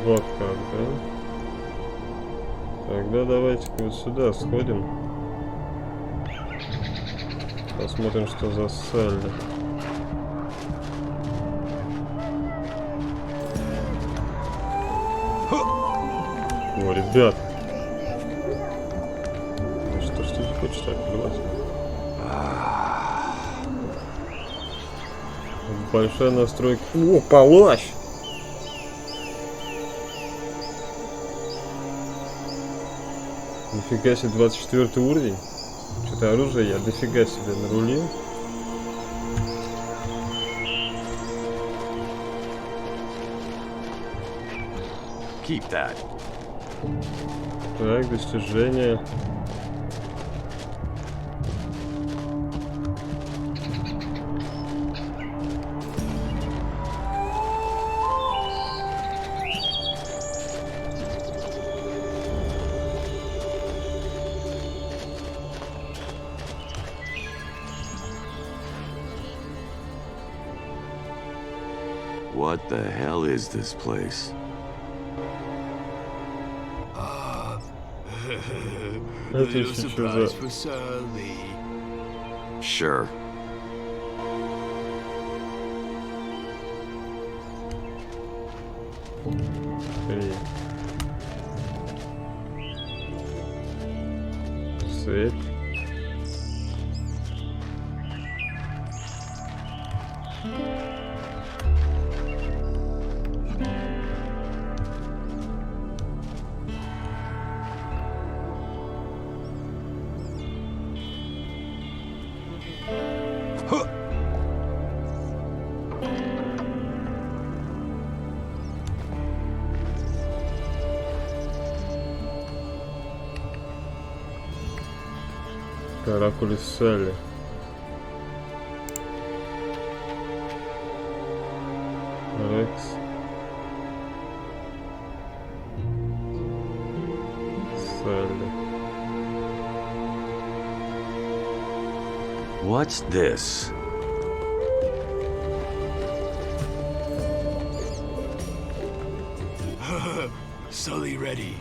Вот как, да? Тогда давайте-ка вот сюда сходим. Посмотрим, что за Салли. О, ребят. Ты что ж ты не хочешь так открывать? Большая настройка. О, палач! Нифига себе, 24 уровень. Что-то оружие я дофига себе нарулил. Keep that. Так, достижение. What the hell is this place? Little surprise for Sally. Sure. Сеть. Каракули Салли. Рекс. Салли. What's this? Sully ready.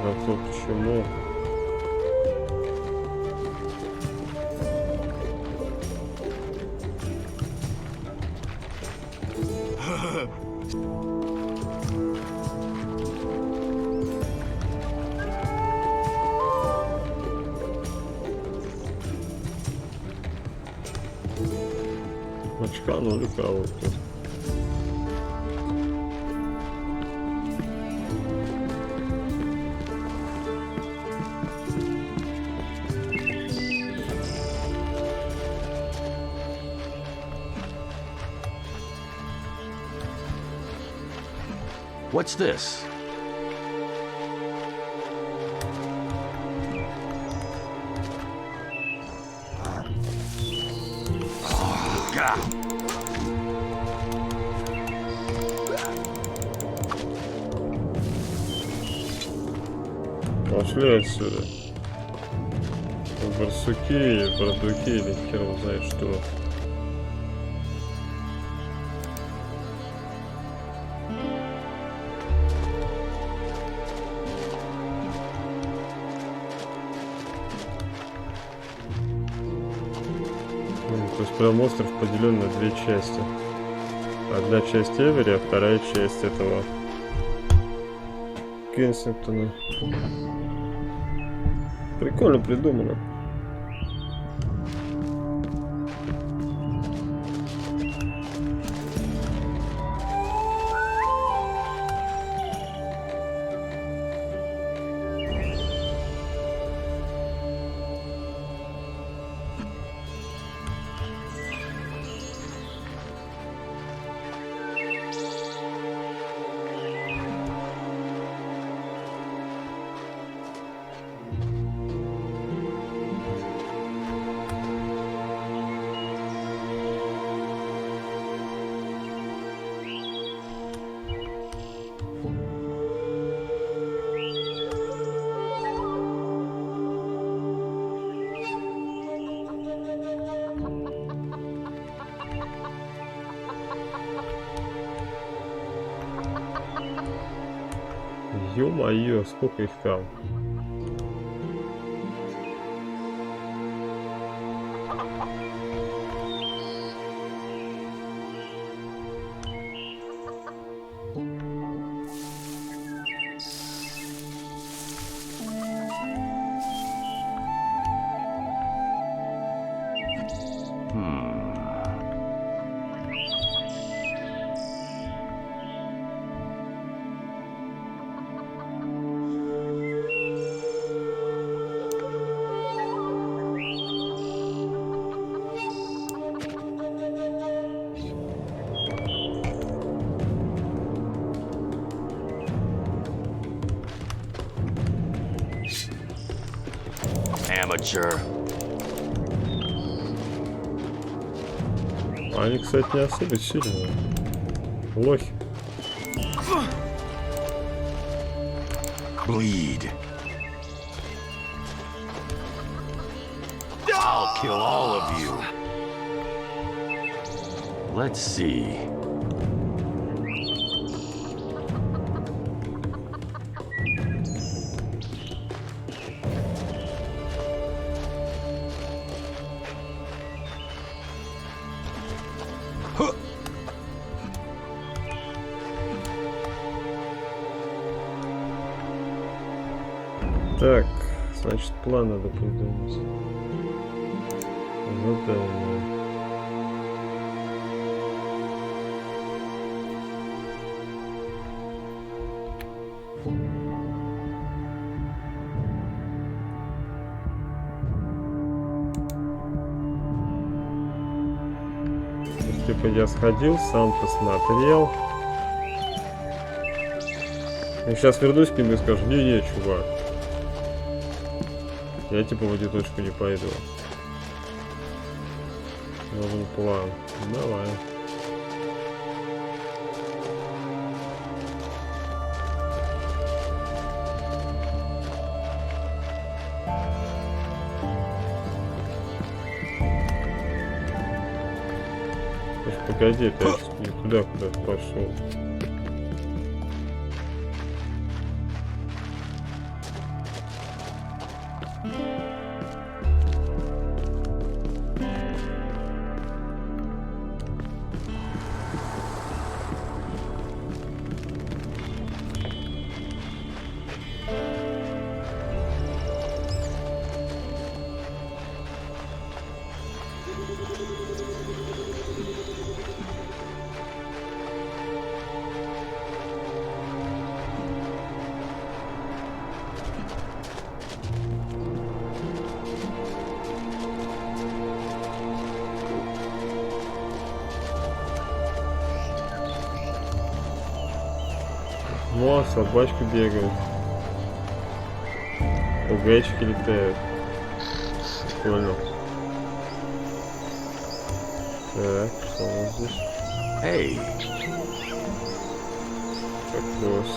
Готов к чему? Очканули кого-то. What's this? Oh, God. Пошли отсюда. Барсуки, бардуки или хер его знает что. То есть прям остров поделен на две части. Одна часть Эвери, а вторая часть этого Кенсингтона. Прикольно придумано. ё-моё, сколько их там. Amateur. Они, кстати, не особо сильные. Лохи. Bleed. I'll kill all of you. Let's see. Так, значит, план надо придумать. Задание. Типа я сходил, сам посмотрел. И сейчас вернусь к ним и скажу: не-не, чувак. Я типа в эту точку не пойду. Нужен план. Давай. Погоди, ты не туда, куда ты пошел. О, собачка бегает. Угайчики летают. Понял. Так, что у нас здесь? Эй! Кокос.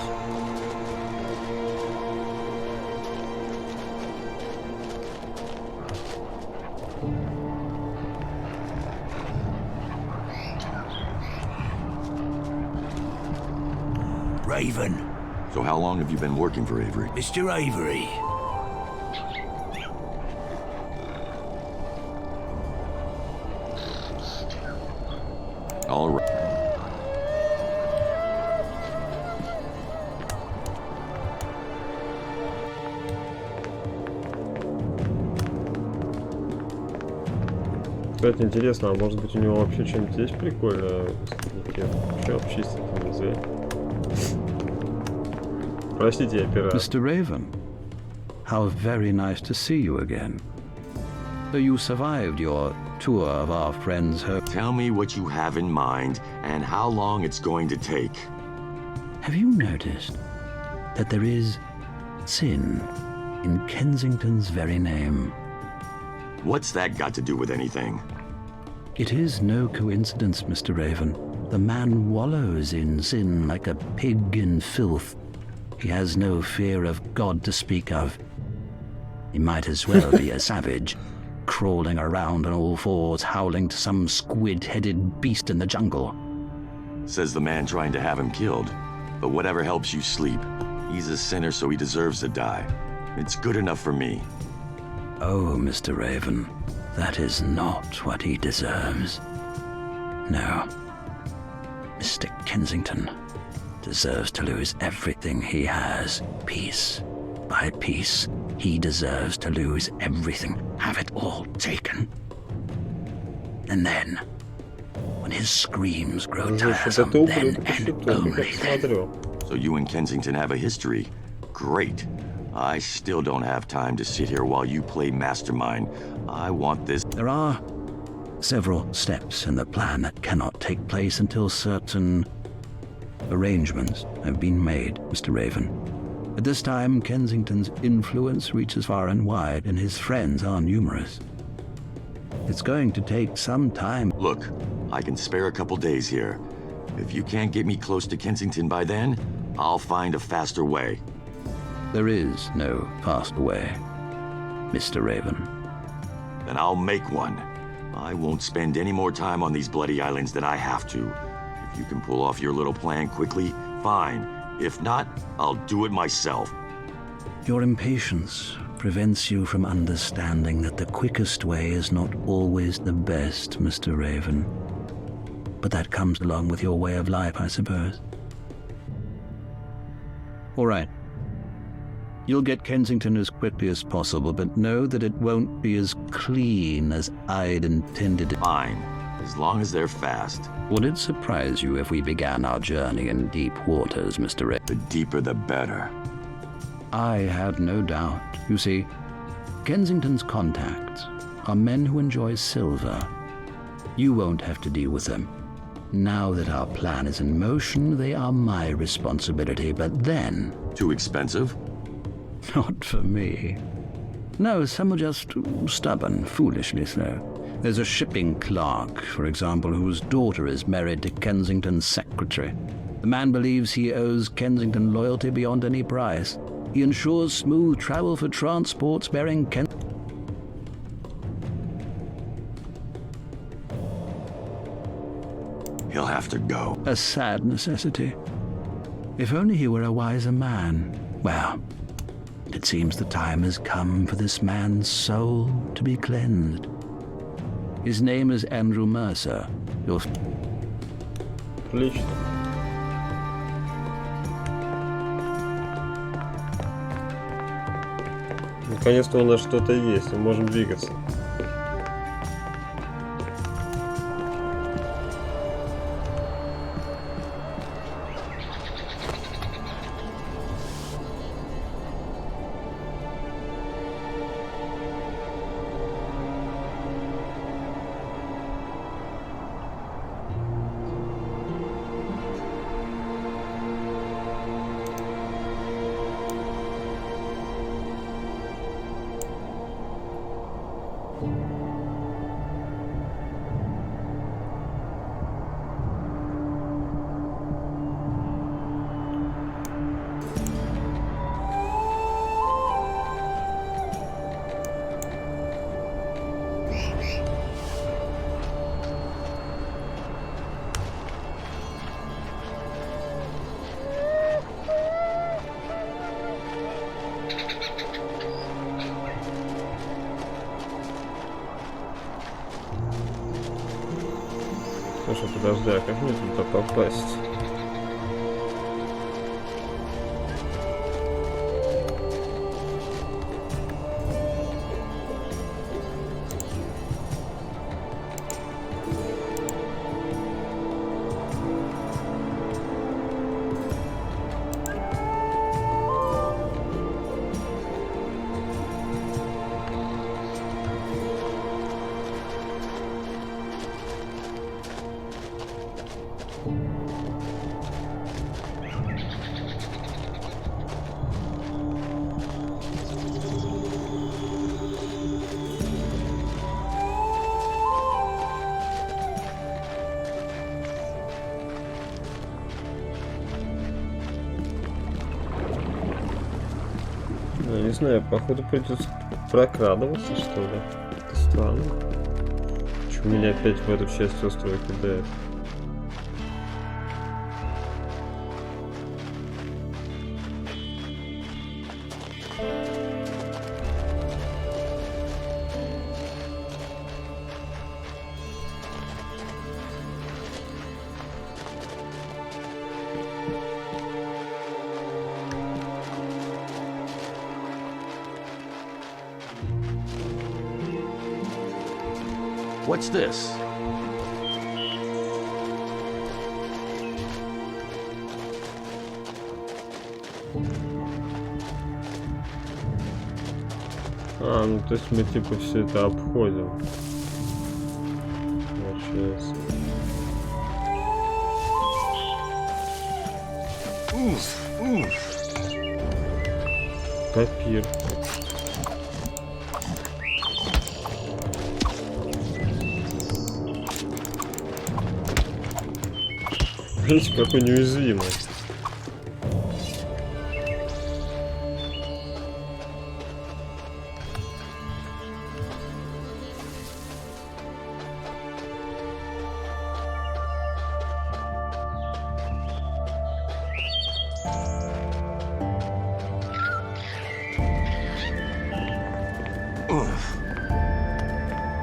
Raven. So how long have you been working for Avery? Mr. Avery. All right. Кстати, интересно, а может быть у него вообще что-нибудь есть прикольное? Что обчистить нельзя? Простите, я пират. Mr. Raven, how very nice to see you again. So you survived your tour of our friend's home. Tell me what you have in mind and how long it's going to take. Have you noticed that there is sin in Kensington's very name? What's that got to do with anything? It is no coincidence, Mr. Raven. The man wallows in sin like a pig in filth. He has no fear of God to speak of. He might as well be a savage, crawling around on all fours, howling to some squid-headed beast in the jungle. Says the man trying to have him killed. But whatever helps you sleep. He's a sinner, so he deserves to die. It's good enough for me. Oh, Mr. Raven, that is not what he deserves. No. Mr. Kensington deserves to lose everything he has, piece by piece. He deserves to lose everything, have it all taken. And then, when his screams grow tiresome, then and only then. So you and Kensington have a history. Great. I still don't have time to sit here while you play mastermind. I want this. There are several steps in the plan that cannot take place until certain arrangements have been made, Mr. Raven. At this time, Kensington's influence reaches far and wide, and his friends are numerous. It's going to take some time. Look, I can spare a couple days here. If you can't get me close to Kensington by then, I'll find a faster way. There is no faster way, Mr. Raven. Then I'll make one. I won't spend any more time on these bloody islands than I have to. If you can pull off your little plan quickly, fine. If not, I'll do it myself. Your impatience prevents you from understanding that the quickest way is not always the best, Mr. Raven. But that comes along with your way of life, I suppose. All right. You'll get Kensington as quickly as possible, but know that it won't be as clean as I'd intended it. Fine, as long as they're fast. Would it surprise you if we began our journey in deep waters, Mr. Raven? The deeper the better. I have no doubt. You see, Kensington's contacts are men who enjoy silver. You won't have to deal with them. Now that our plan is in motion, they are my responsibility, but then... Too expensive? Not for me. No, some are just stubborn, foolishly so. There's a shipping clerk, for example, whose daughter is married to Kensington's secretary. The man believes he owes Kensington loyalty beyond any price. He ensures smooth travel for transports bearing He'll have to go. A sad necessity. If only he were a wiser man. Well, it seems the time has come for this man's soul to be cleansed. His name is Andrew Mercer. Отлично. Наконец-то у нас что-то есть, мы можем двигаться. Слушай, подожди, а как мне туда попасть? Не знаю, походу придется прокрадываться, что ли. Это странно. Почему меня опять в эту часть острова кидает? What's this? А, ну то есть мы типа все это обходим. Получается. Папир. Видите, какой неуязвимый.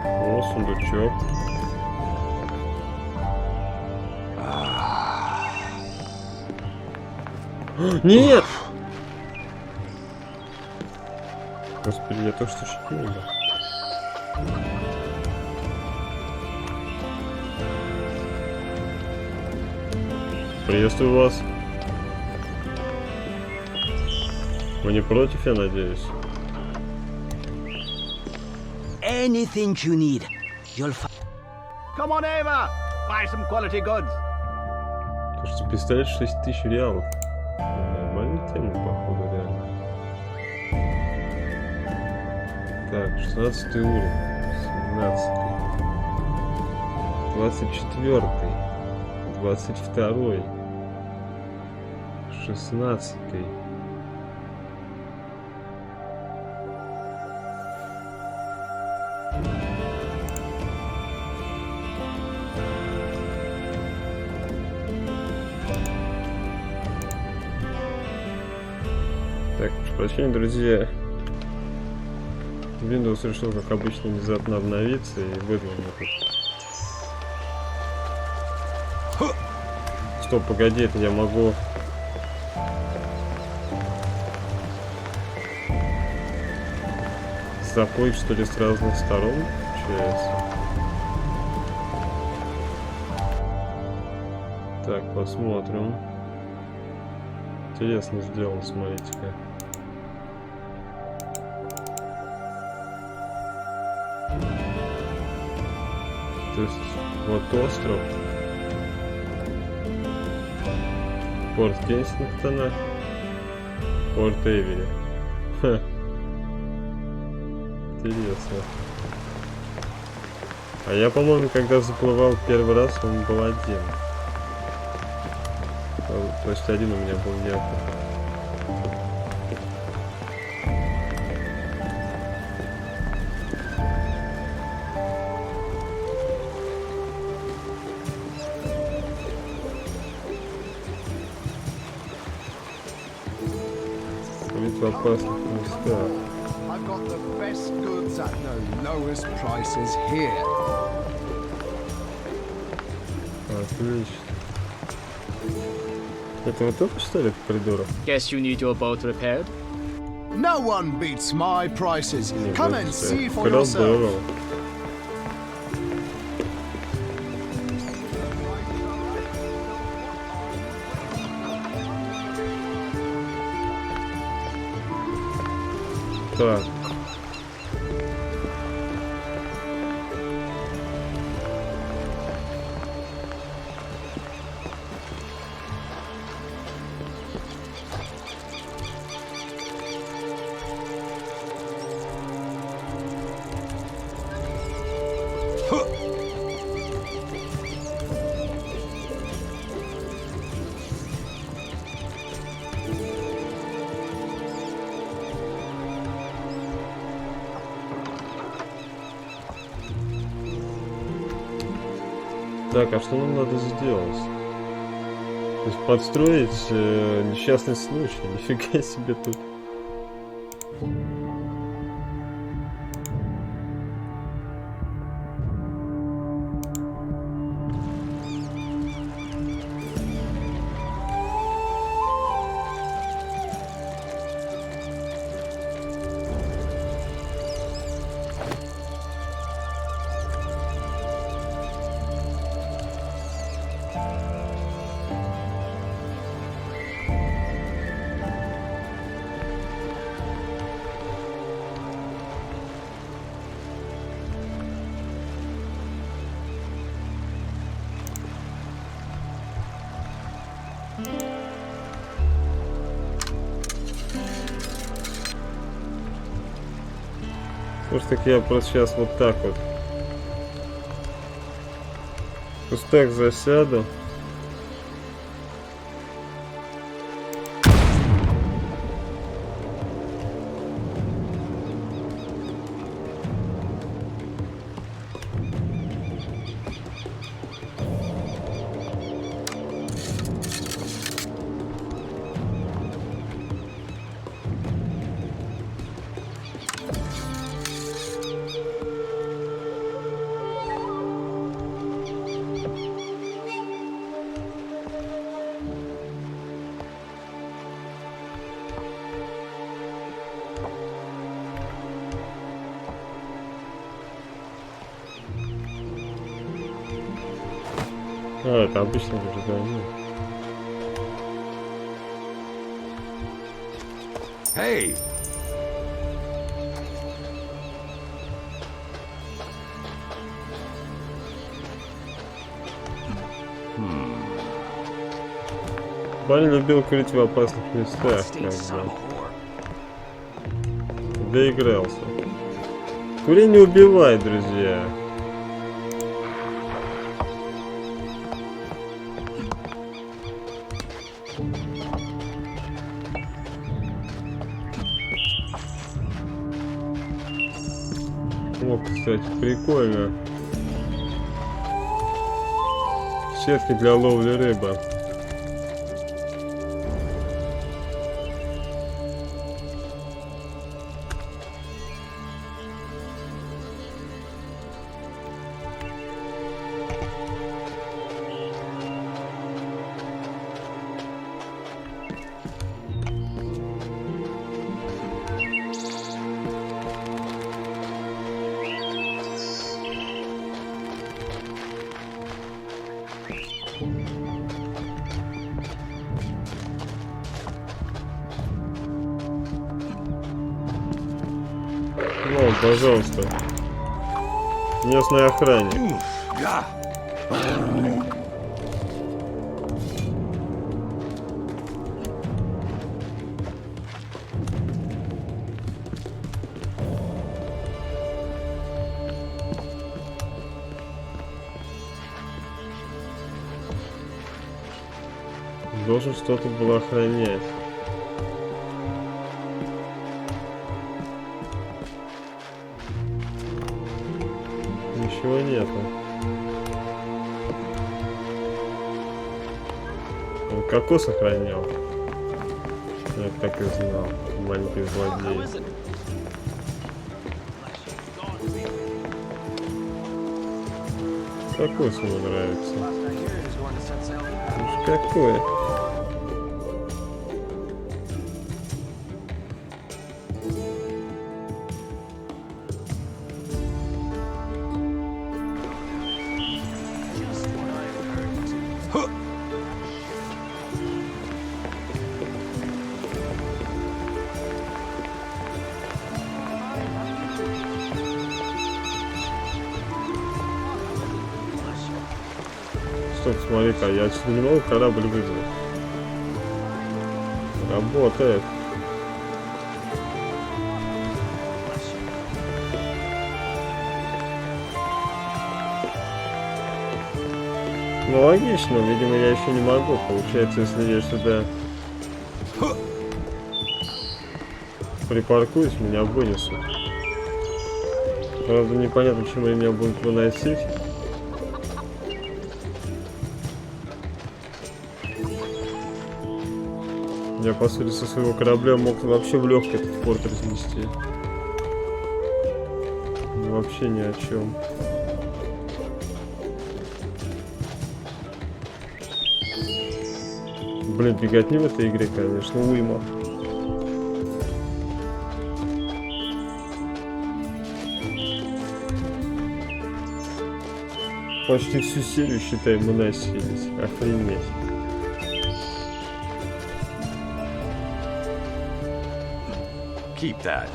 О, сундучок. Нет! Господи, я только что чуть не был. Приветствую вас. Вы не против, я надеюсь? Anything you need, you'll find. Come on over, buy some quality goods. То, что пистолет 6000 реалов. Нормальная тема, походу, реально. Так, 16 уровень. 17. 24. 22. 16. Так, прошу прощения, друзья. Windows решил, как обычно, внезапно обновиться и выдал мне тут. Стоп, погоди, это я могу... заплыть, что ли, с разных сторон? Получается. Так, посмотрим. Интересно сделано, смотрите-ка. То есть, вот остров. Порт Кенсингтона. Порт Эвери. Ха. Интересно. А я, по-моему, когда заплывал первый раз, он был один. То есть один у меня был якорь. В опасных местах. I've got the best goods at the lowest prices here. Отлично. Это вот это, что ли, в коридорах? Guess you need your boat repaired? No one beats my prices. Come and see for Когда yourself. было? Так. Так, а что нам надо сделать? То есть подстроить несчастный случай. Нифига себе тут. Может, так я просто сейчас вот так вот в кустах засяду. А, это обычно уже, да, нет. Hey! Парень любил курить в опасных местах, как бы. Доигрался. Курение убивает, друзья. О, кстати, прикольно. Сетки для ловли рыбы. Ну, пожалуйста. Местный охранник. Должен что-то было охранять. Ничего нету. Он кокос охранял. Я так и знал. Маленький злодей. Кокос ему нравится. Уж какой. Стоп, смотри-ка, я отсюда не могу корабль вызвать. Работает. Ну логично, видимо, я еще не могу. Получается, если я сюда припаркуюсь, меня вынесут. Правда, непонятно, почему они меня будут выносить. Я, по сути, со своего корабля мог вообще в легкий этот порт разнести. Вообще ни о чем. Блин, беготни в этой игре, конечно, уйма. Почти всю серию, считай, мы носились. Охренеть. Keep that.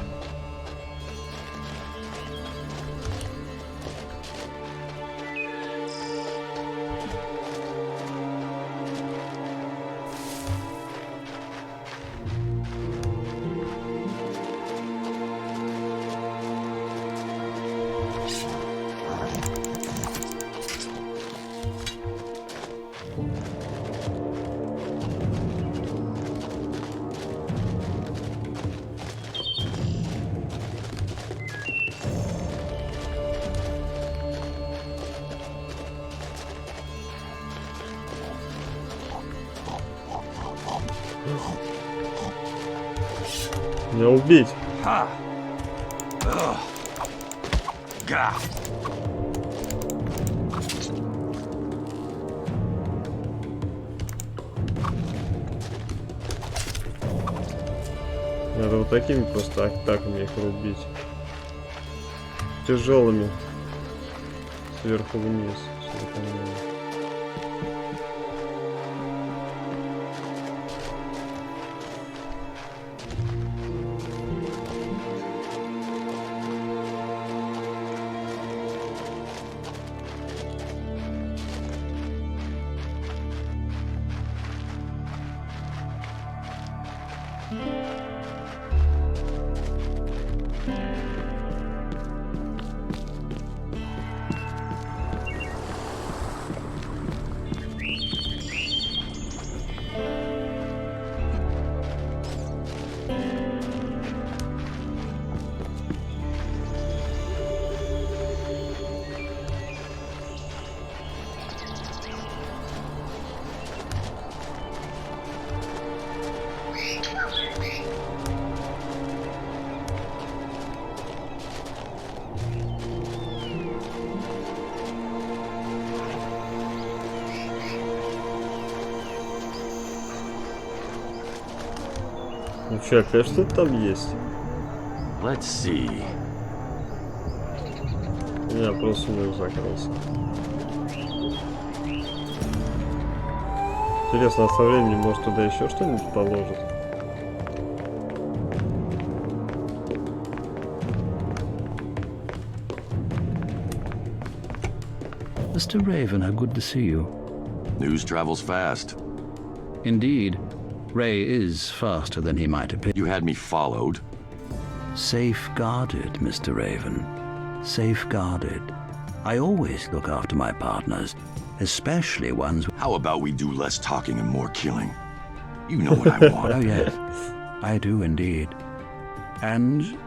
Меня убить. Надо вот такими просто атаками их рубить. Тяжелыми. Сверху вниз. Ну что, опять что-то там есть? Let's see. Я просто не закрылся. Интересно, а со временем может туда еще что-нибудь положит? Mr. Raven, how good to see you. News travels fast. Indeed. Ray is faster than he might appear. You had me followed. Safeguarded, Mr. Raven. Safeguarded. I always look after my partners, especially ones... How about we do less talking and more killing? You know what I want. Oh, yes. I do indeed. And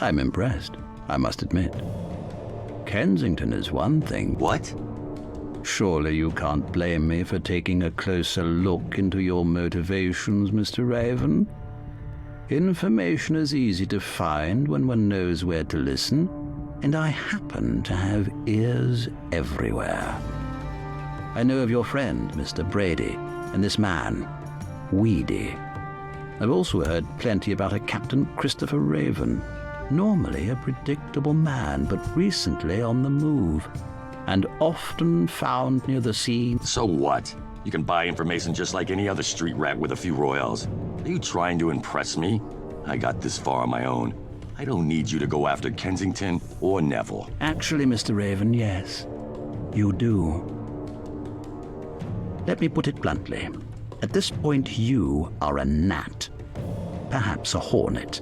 I'm impressed, I must admit. Kensington is one thing. What? Surely you can't blame me for taking a closer look into your motivations, Mr. Raven. Information is easy to find when one knows where to listen, and I happen to have ears everywhere. I know of your friend, Mr. Brady, and this man, Weedy. I've also heard plenty about a Captain Christopher Raven, normally a predictable man, but recently on the move, and often found near the scene. So what? You can buy information just like any other street rat with a few royals. Are you trying to impress me? I got this far on my own. I don't need you to go after Kensington or Neville. Actually, Mr. Raven, yes, you do. Let me put it bluntly. At this point, you are a gnat. Perhaps a hornet.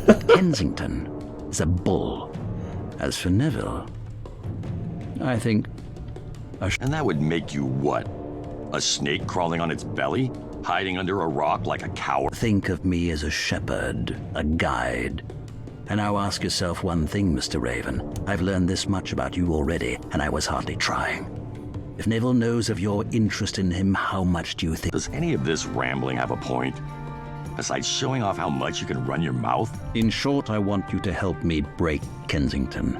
But Kensington is a bull. As for Neville, I think... And that would make you what? A snake crawling on its belly? Hiding under a rock like a coward? Think of me as a shepherd, a guide. And now ask yourself one thing, Mr. Raven. I've learned this much about you already, and I was hardly trying. If Neville knows of your interest in him, how much do you think... Does any of this rambling have a point? Besides showing off how much you can run your mouth? In short, I want you to help me break Kensington.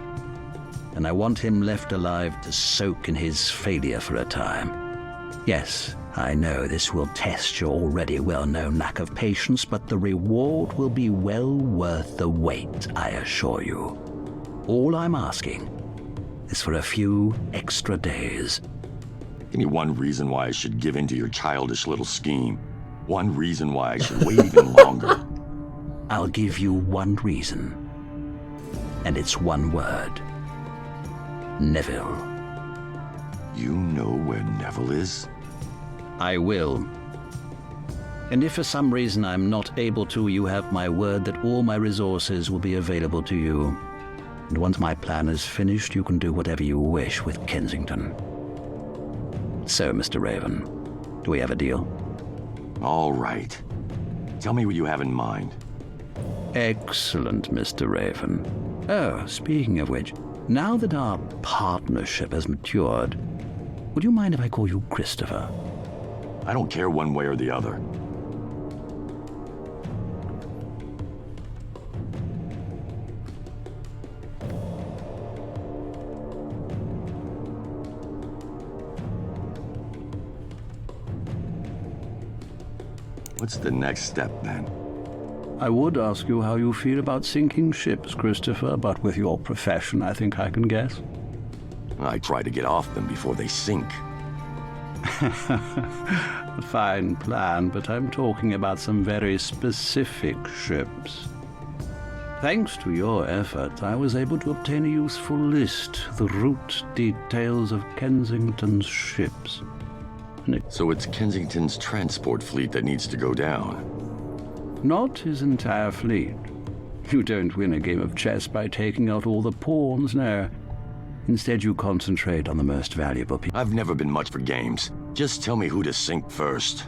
And I want him left alive to soak in his failure for a time. Yes, I know this will test your already well-known lack of patience, but the reward will be well worth the wait, I assure you. All I'm asking is for a few extra days. Give me one reason why I should give in to your childish little scheme. One reason why I should wait even longer. I'll give you one reason. And it's one word. Neville. You know where Neville is? I will. And if for some reason I'm not able to, you have my word that all my resources will be available to you. And once my plan is finished, you can do whatever you wish with Kensington. So, Mr. Raven, do we have a deal? All right. Tell me what you have in mind. Excellent, Mr. Raven. Oh, speaking of which, now that our partnership has matured, would you mind if I call you Christopher? I don't care one way or the other. What's the next step, then? I would ask you how you feel about sinking ships, Christopher, but with your profession, I think I can guess. I try to get off them before they sink. A fine plan, but I'm talking about some very specific ships. Thanks to your effort, I was able to obtain a useful list, the route details of Kensington's ships. So it's Kensington's transport fleet that needs to go down. Not his entire fleet. You don't win a game of chess by taking out all the pawns, no. Instead, you concentrate on the most valuable people. I've never been much for games. Just tell me who to sink first.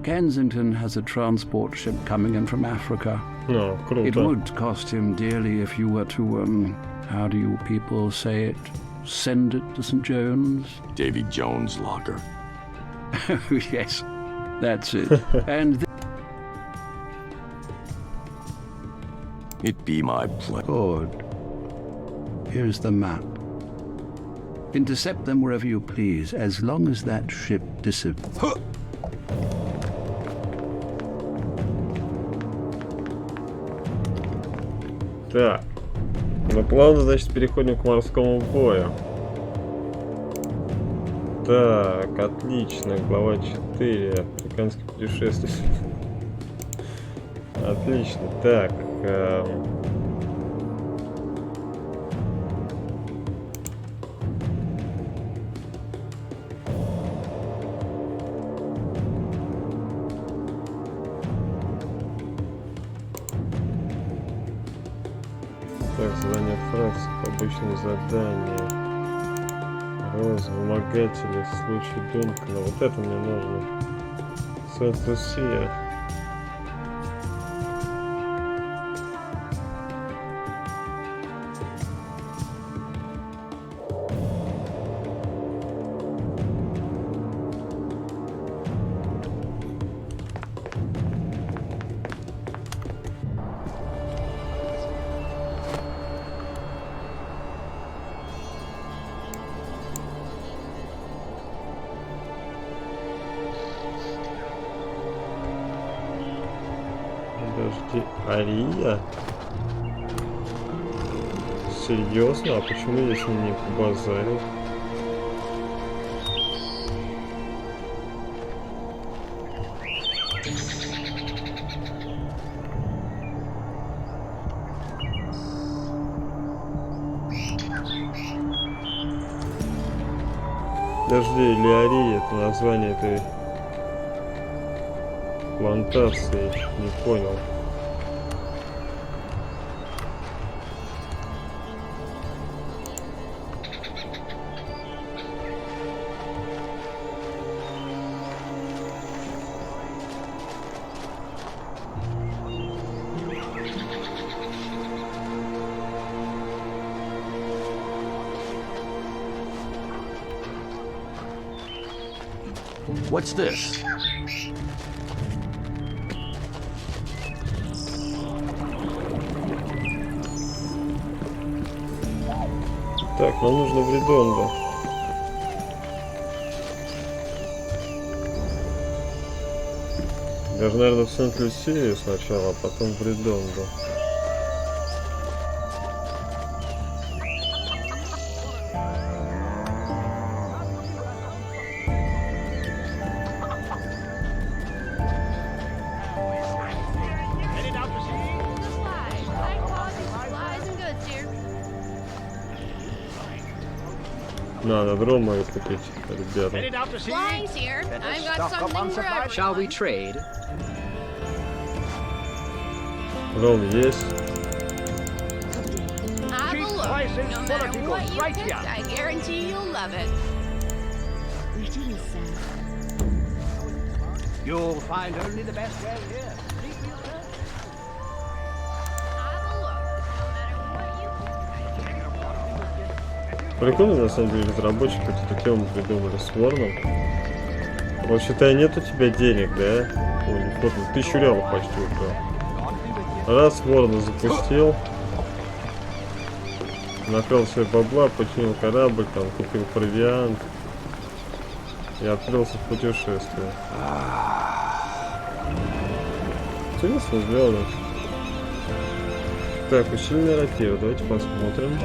Kensington has a transport ship coming in from Africa. No, круто. It would cost him dearly if you were to, how do you people say it? Send it to St. John's? Davy Jones' locker. Yes, that's it. And It be my pleasure. Good. Here's the map. Intercept them wherever you please, as long as that ship disappears. Так. Ну, плавно, значит, переходим к морскому бою. Так, отлично. Глава 4. Африканский путешественник. Отлично. Так. Так, задание фракций, обычные задания. Вымогатели в случае Дункана. Вот это мне нужно. Сент-Лусия. Подожди, Ария? Серьезно? А почему я с ним не побазарил? Подожди, или Ария, это название этой плантации, не понял. What's this? Так, нам нужно в Редондо. Даже, наверное, в Сент-Люсию сначала, а потом в Редондо. Надо дрома купить, ребята. Flying's here. I've got something for everyone. Shall we trade? Дрон есть. Have a look. No matter what you pick, I guarantee you'll love it. You'll find only the best well here. Прикольно, на самом деле, разработчики эту тему придумали с Вороном. Вот, считай, нет у тебя денег, да? Ой, не хватит, 1000 реалов почти украл. Раз Ворона запустил, накрыл себе бабла, починил корабль, там, купил провиант и отправился в путешествие. весело сделано. Так, усиленная рапира, давайте посмотрим.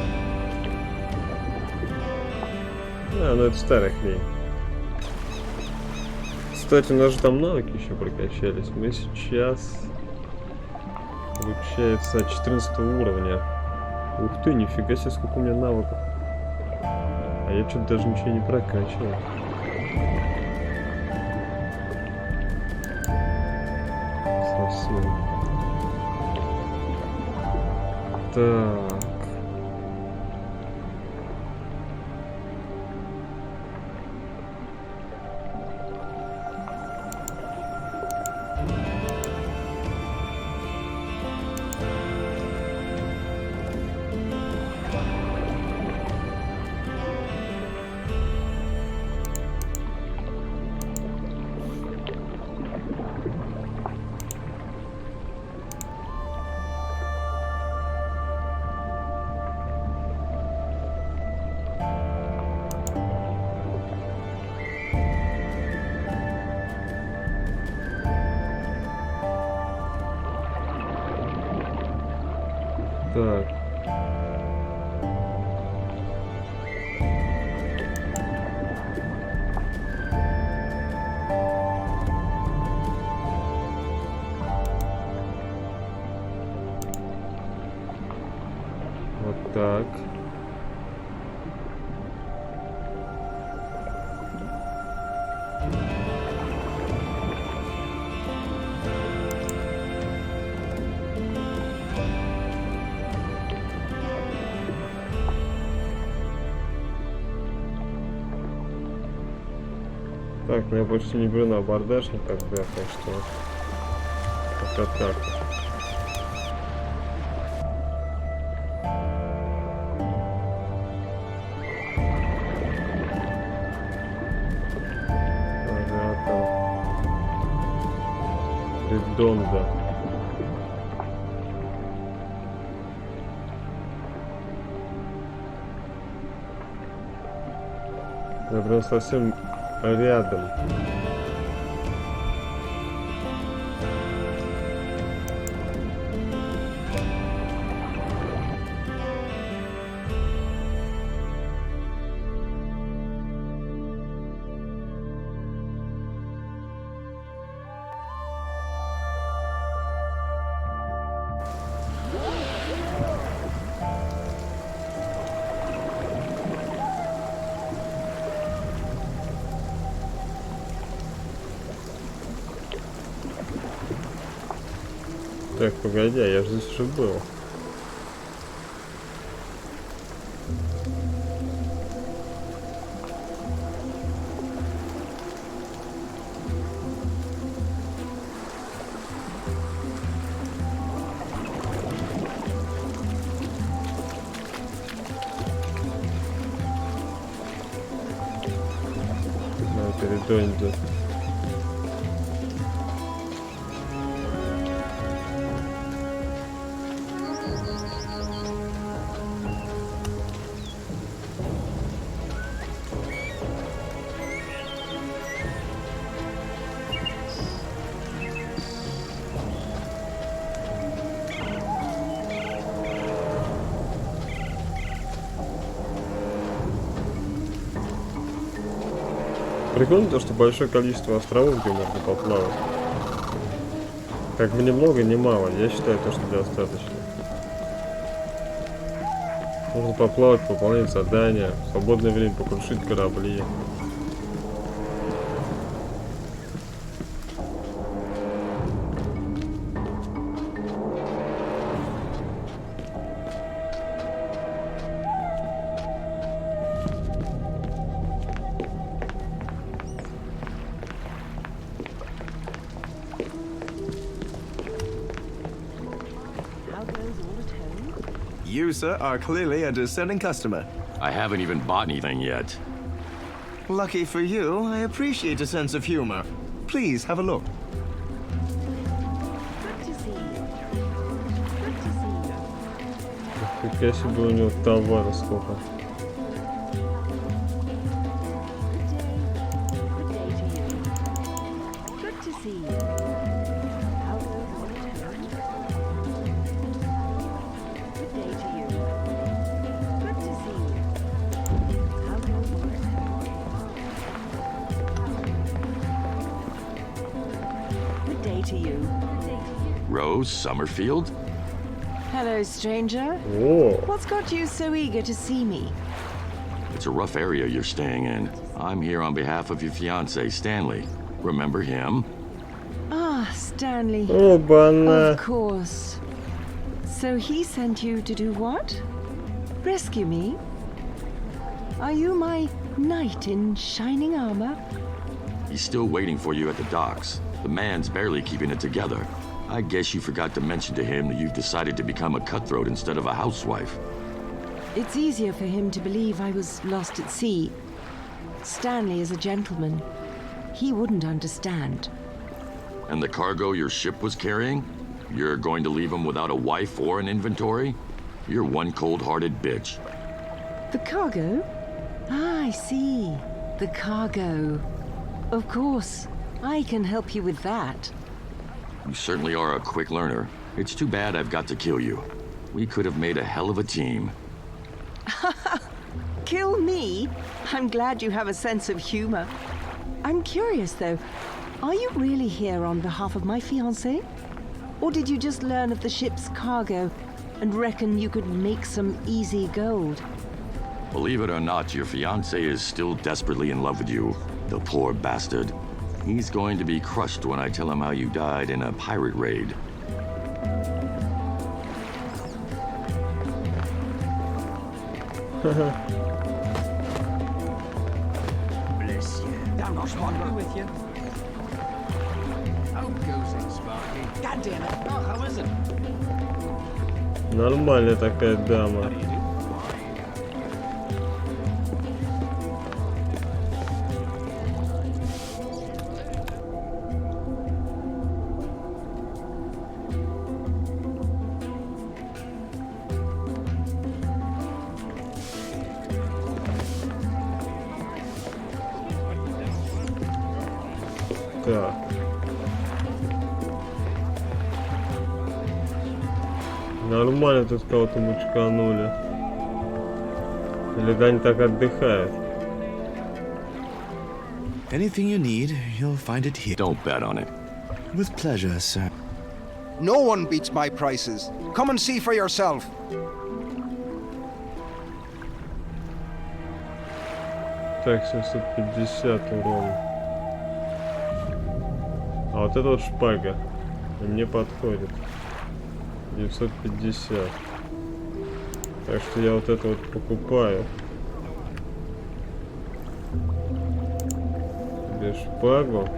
А, ну это старая хрень. Кстати, у нас же там навыки еще прокачались. Мы сейчас, получается, 14 уровня. Ух ты, нифига себе, сколько у меня навыков. А я что-то даже ничего не прокачивал. Совсем. Так. Так. Вот так. Так, ну я почти не беру на абордаж никогда, так что пока так. Ага, там. Редонда. Я прям совсем рядом. Так, погоди, я же здесь уже был. На передонде. Прикольно то, что большое количество островов, где можно поплавать. Как бы ни много, ни мало. Я считаю то, что достаточно. Можно поплавать, выполнять задания, в свободное время покрушить корабли. You, sir, are clearly a discerning customer. I haven't even bought anything yet. Lucky for you, I appreciate a sense of humor. Please have a look. Какая себе у него товара сколько. you? Rose Summerfield? Hello, stranger. Whoa. What's got you so eager to see me? It's a rough area you're staying in. I'm here on behalf of your fiancé, Stanley. Remember him? Ah, Stanley. Оба-на. Of course. So he sent you to do what? Rescue me? Are you my knight in shining armor? He's still waiting for you at the docks. The man's barely keeping it together. I guess you forgot to mention to him that you've decided to become a cutthroat instead of a housewife. It's easier for him to believe I was lost at sea. Stanley is a gentleman. He wouldn't understand. And the cargo your ship was carrying? You're going to leave him without a wife or an inventory? You're one cold-hearted bitch. The cargo? Ah, I see. The cargo. Of course. I can help you with that. You certainly are a quick learner. It's too bad I've got to kill you. We could have made a hell of a team. Kill me? I'm glad you have a sense of humor. I'm curious, though. Are you really here on behalf of my fiancé? Or did you just learn of the ship's cargo and reckon you could make some easy gold? Believe it or not, your fiancé is still desperately in love with you. The poor bastard. He's going to be crushed when I tell him how you died in a pirate raid. Bless you. Down not wandering with you. How goes it, Sparky? God damn it. Oh, how is it? Нормальная такая дама. Так. Нормально тут кого-то мучканули. Или они так отдыхают? Anything you need, you'll find it here. Don't bet on it. With pleasure, sir. No one beats my prices. Come and see for yourself. Так, 750 урона. А вот это вот шпага. И мне подходит. 950. Так что я вот это вот покупаю. Без шпагу.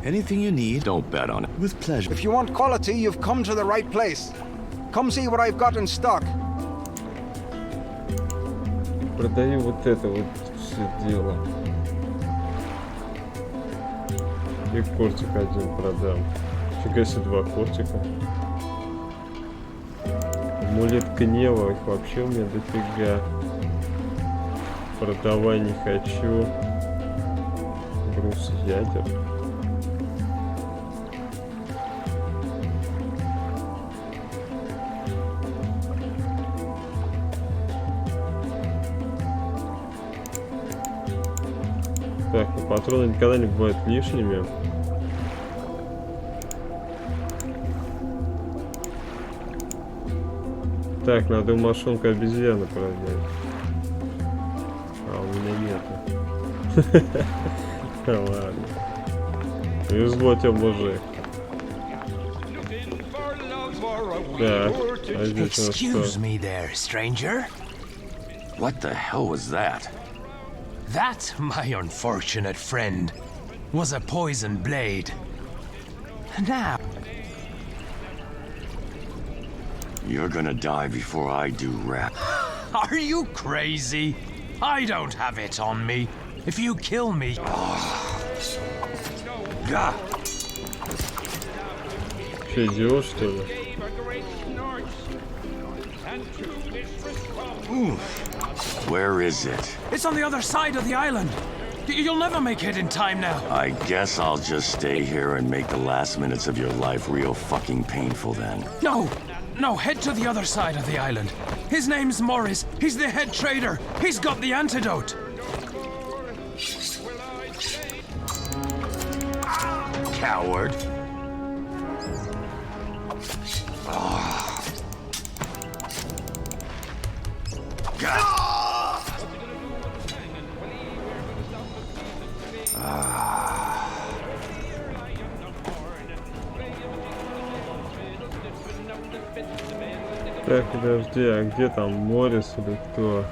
Anything you need, don't bet on it. With pleasure. If you want quality, you've come to the right place. Come see what I've got in stock. Продаю вот это вот все дело. И кортик один продам. Фига себе, 2 кортика. Амулет гнева, их вообще у меня дофига. Продавай не хочу. Брус ядер. Так, и патроны никогда не бывают лишними. Так, надо машинку обезьяны продать. А, у меня нету. Ладно. Повезло тебе, мужик. Так, а здесь у нас Excuse что? me there, stranger. What the hell was that? That, my unfortunate friend, was a poison blade. Now... You're gonna die before I do, Rat. Are you crazy? I don't have it on me. If you kill me... Gah! Че, идиот, что ли? Where is it? It's on the other side of the island. You'll never make it in time now. I guess I'll just stay here and make the last minutes of your life real fucking painful then. No, no, head to the other side of the island. His name's Morris. He's the head trader. He's got the antidote. Coward. Так, подожди, а где там Моррис или кто?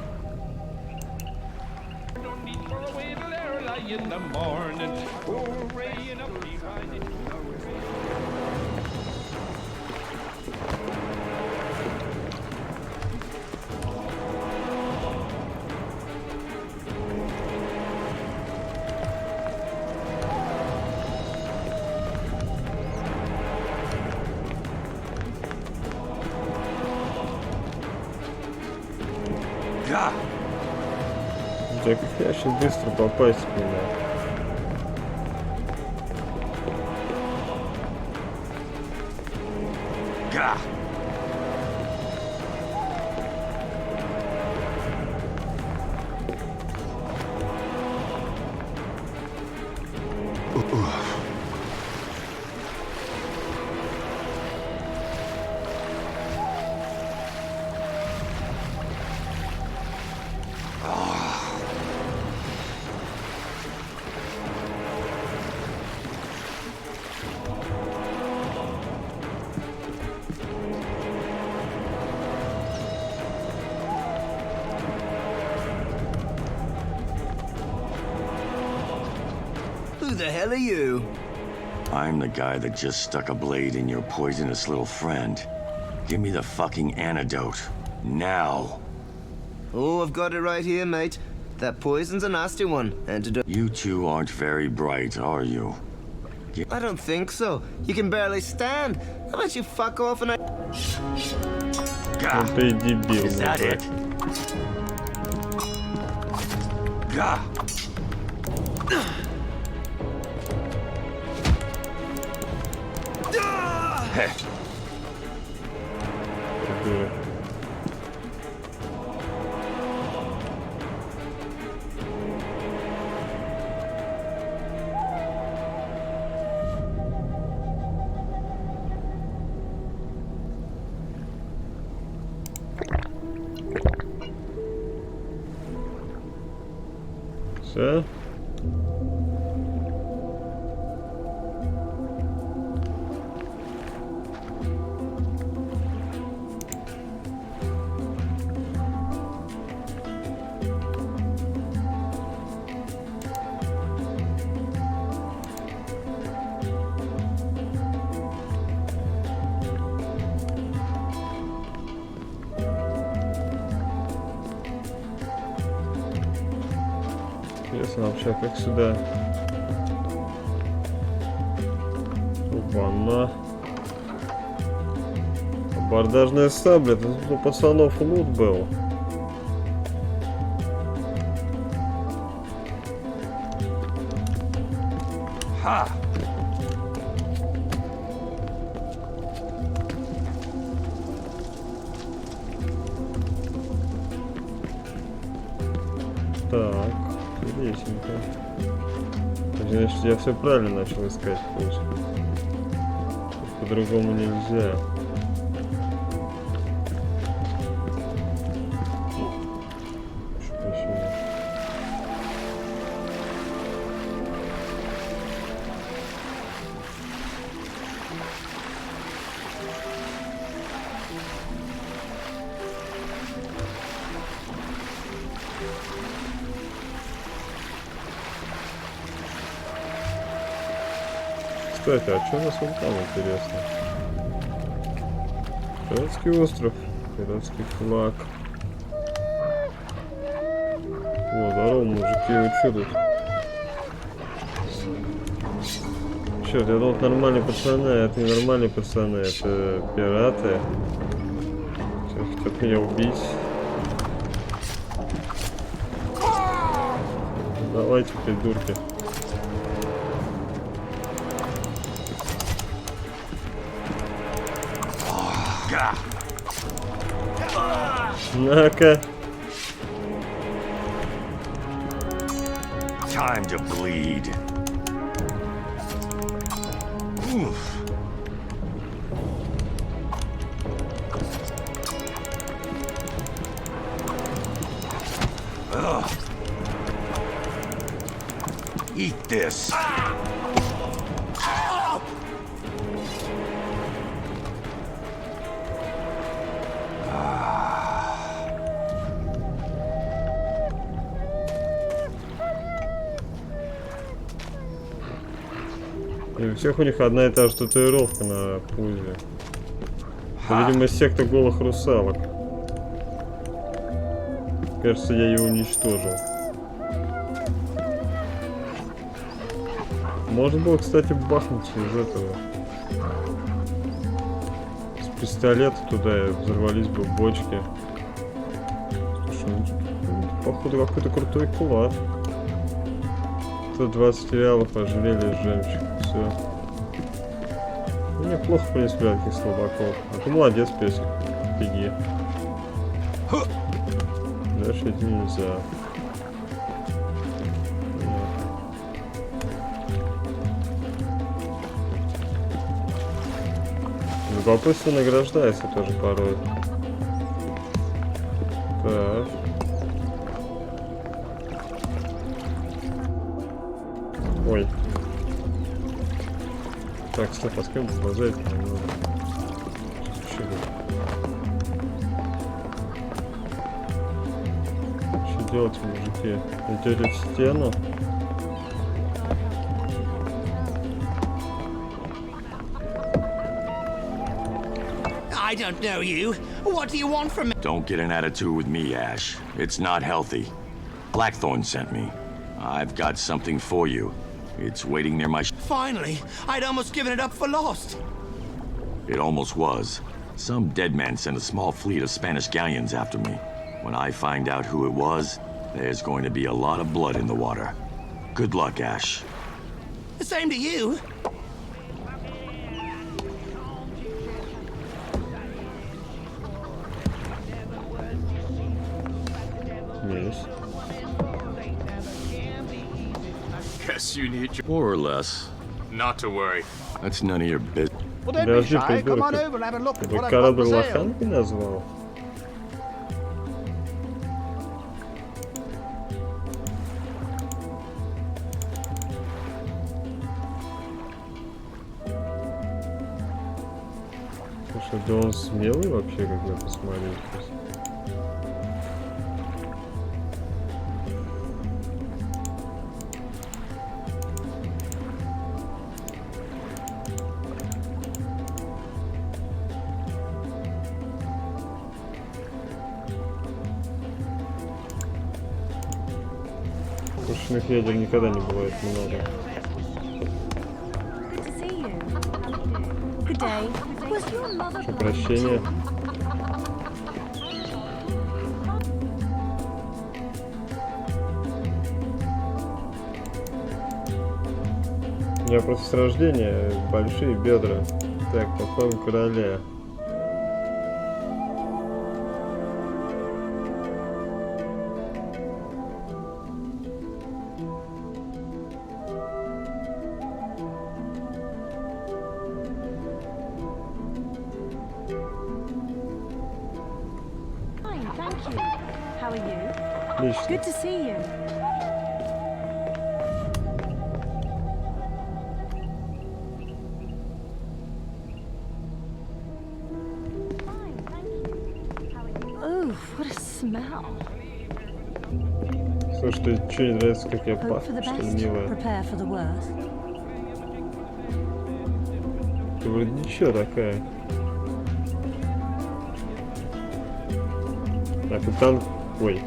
Так я очень быстро попасть к нему. Who the hell are you? I'm the guy that just stuck a blade in your poisonous little friend. Give me the fucking antidote. Now. Oh, I've got it right here, mate. That poison's a nasty one. Antidote. You two aren't very bright, are you? I don't think so. You can barely stand. How about you fuck off and I... Ты дебил. Is that it? Hey. Все? Интересно вообще, как сюда? Опа-на. Абордажная сабля. Тут у пацанов лут был. Ха! Так, интересненько. Значит, я все правильно начал искать путь. По-другому нельзя. Что еще? Кстати, а что у нас вон там интересно? Пиратский остров, пиратский флаг. О, здорово, мужики, вы что тут? Черт, я думал, нормальные пацаны, а это не нормальные пацаны, это пираты. Сейчас хотят меня убить. Давайте, придурки. На-ка. Time to bleed. Oof. Eat this. И у всех у них одна и та же татуировка на пузе. Это, видимо, секта голых русалок. Кажется, я ее уничтожил. Можно было, кстати, бахнуть из этого. С пистолета туда и взорвались бы бочки. Слушай, ну, походу какой-то крутой клад. 120 реалов, ожерелье, жемчуг. Все. Ну, неплохо, в принципе, для таких слабаков. А ты молодец, песик. Беги. Дальше идти нельзя. Любопытство награждается тоже порой. Так. Ой. Так, стоп, а с кем базарить не надо? Что делать, мужики? Идете в стену? I don't know you. What do you want from me? Don't get an attitude with me, Ash. It's not healthy. Blackthorn sent me. I've got something for you. It's waiting near my Finally, I'd almost given it up for lost. It almost was. Some dead man sent a small fleet of Spanish galleons after me. When I find out who it was, there's going to be a lot of blood in the water. Good luck, Ash. The same to you. Yes. Guess you need your... More or less. Not to worry. That's none of your business. Well, don't be shy. Come on over and have a look at what I've got Корабль for sale. лоханкой назвал? Слушай, да он смелый вообще, как я посмотрел сейчас. Пушечных ядер никогда не бывает много. Что, прощение? У меня просто с рождения большие бедра. Так, по короля. Good to see you. Oh, what a smell. Слушай, ты что, не нравится, как я пахну, что ли, милая? Prepare for the worst. Ты вроде ничего такая. А капитан... Ой.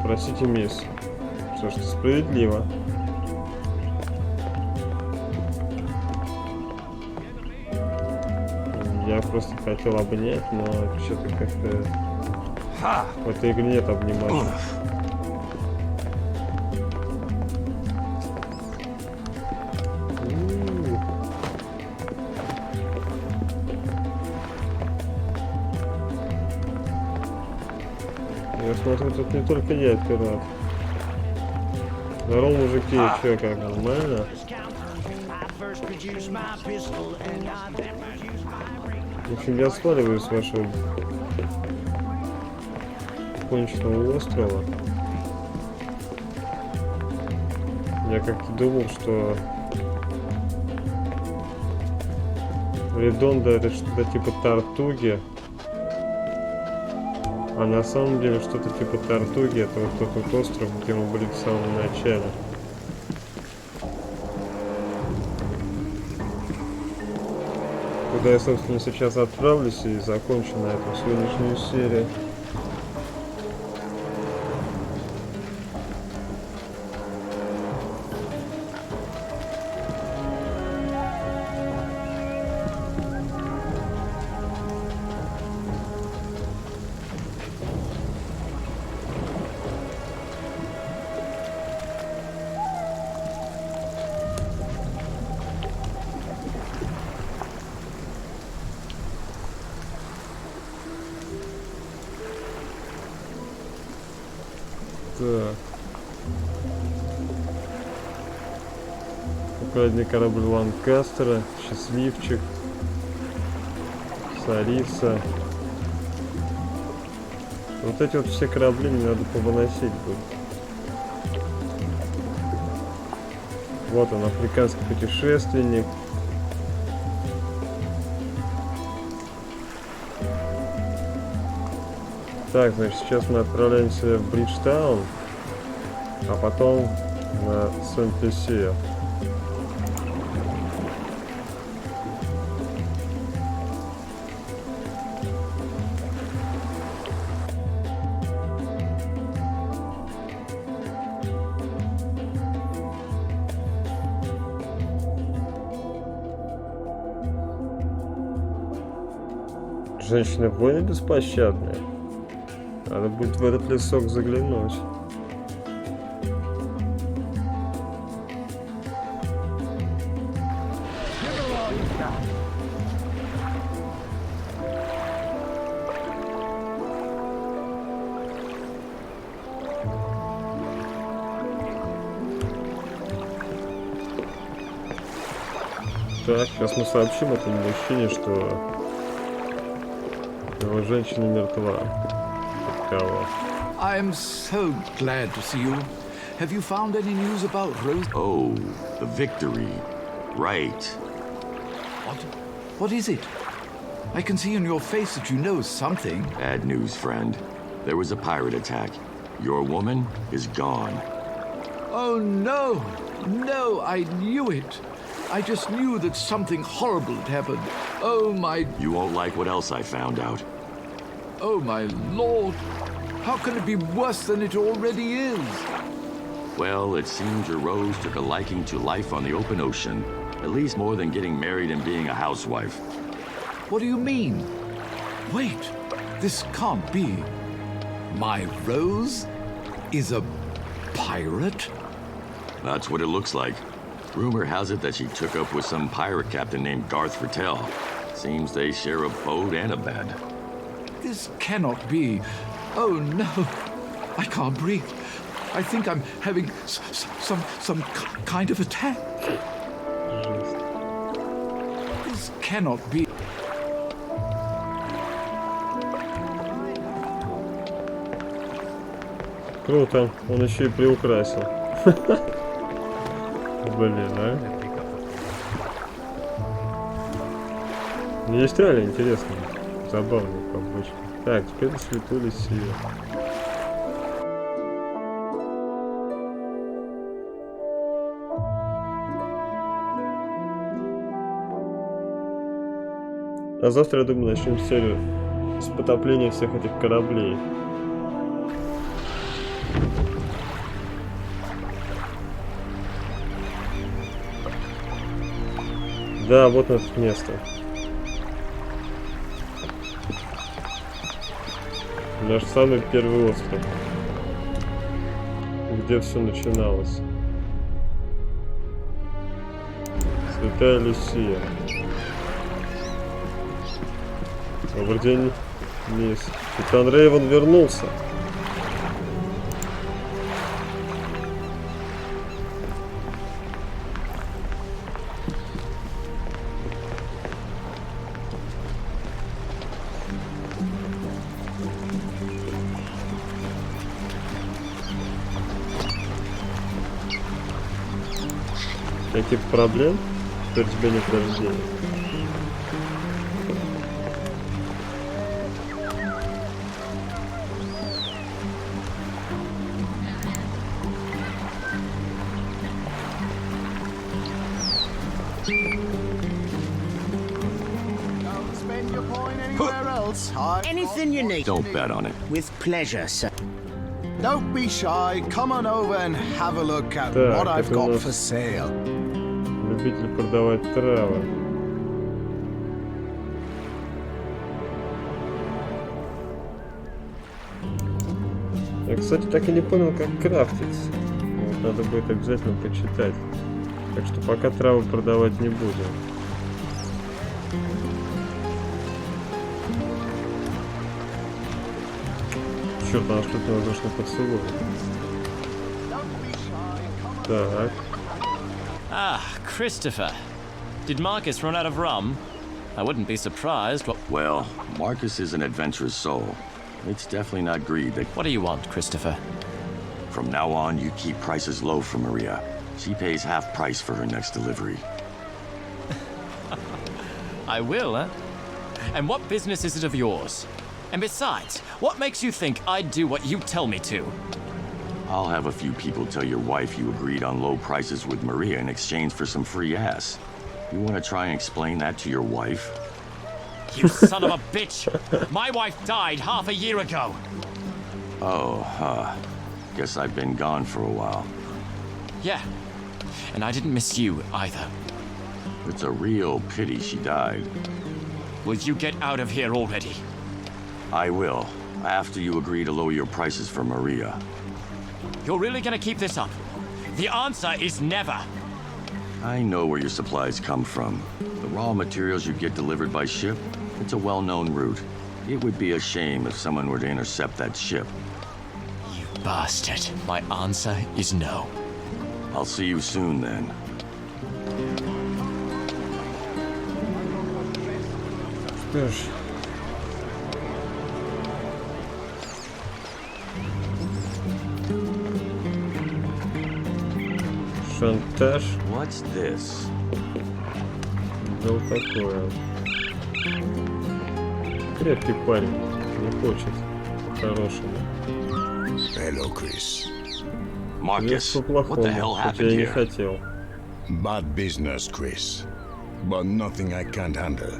Простите, мисс. Что ж, это справедливо. Я просто хотел обнять, но что-то как-то... В этой игре нет обнимать. Я смотрю, тут не только я пират. Здорово, мужики, чё, как, нормально? В общем, я сваливаю с вашего конченного острова. Я как-то думал, что Редонда это что-то типа Тартуги. А на самом деле что-то типа Тартуги это вот тот вот остров, где мы были в самом начале. Куда я, собственно, сейчас отправлюсь и закончу на этом сегодняшнюю серию. Так. Украденный корабль Ланкастера, Счастливчик, Сариса. Вот эти вот все корабли мне надо повыносить будет. Вот он, африканский путешественник. Так, значит, сейчас мы отправляемся в Бриджтаун, а потом на Сент-Люсию. Женщины-воины беспощадные. Надо будет в этот лесок заглянуть. Так, сейчас мы сообщим этому мужчине, что его женщина мертва. I'm so glad to see you. Have you found any news about Rose? Oh, the victory. Right. What is it? I can see on your face that you know something. Bad news, friend. There was a pirate attack. Your woman is gone. Oh no! No, I knew it. I just knew that something horrible had happened. Oh my... You won't like what else I found out. Oh my lord. How can it be worse than it already is? Well, it seems your Rose took a liking to life on the open ocean. At least more than getting married and being a housewife. What do you mean? Wait, this can't be. My Rose is a pirate? That's what it looks like. Rumor has it that she took up with some pirate captain named Garth Fertel. Seems they share a boat and a bed. This cannot be. Oh no, I can't breathe. I think I'm having some kind of attack. This cannot be. Круто, он еще и приукрасил. Блин, а? Есть реально интересно. Забавные побочки. Так, теперь Святую Люсию. А завтра, я думаю, начнем серию с потопления всех этих кораблей. Да, вот это место. Наш самый первый остров, где все начиналось. Святая Люсия. Добрый день, мисс. Капитан Рейвен вернулся. Каких проблем? Теперь у тебя нет рождения. Spend your coin anywhere else. Anything you need. Don't bet on it. With pleasure, sir. Don't be shy. Come on over and have a look at Так, what I've это у got нас for sale. любитель продавать травы. Я, кстати, так и не понял, как крафтить. Вот, надо будет обязательно почитать. Так что пока травы продавать не будем. Черт, она что-то воздушный поцелуй. Так. Ah, Christopher. Did Marcus run out of rum? I wouldn't be surprised. Well, Marcus is an adventurous soul. It's definitely not greed. What do you want, Christopher? From now on, you keep prices low for Maria. She pays half price for her next delivery. I will, eh? And what business is it of yours? And besides, what makes you think I'd do what you tell me to? I'll have a few people tell your wife you agreed on low prices with Maria in exchange for some free ass. You want to try and explain that to your wife? You son of a bitch! My wife died half a year ago! Oh, guess I've been gone for a while. Yeah, and I didn't miss you either. It's a real pity she died. Will you get out of here already? I will, after you agree to lower your prices for Maria. You're really gonna keep this up? The answer is never. I know where your supplies come from. The raw materials you get delivered by ship, it's a well-known route. It would be a shame if someone were to intercept that ship. You bastard. My answer is no. I'll see you soon then. Что ж. Шантаж. What's this? Да вот такое. Крепкий парень. Не хочет. По-хорошему. Hello, Chris. Marcus, what the hell happened не here? хотел. Bad business, Chris. But nothing I can't handle.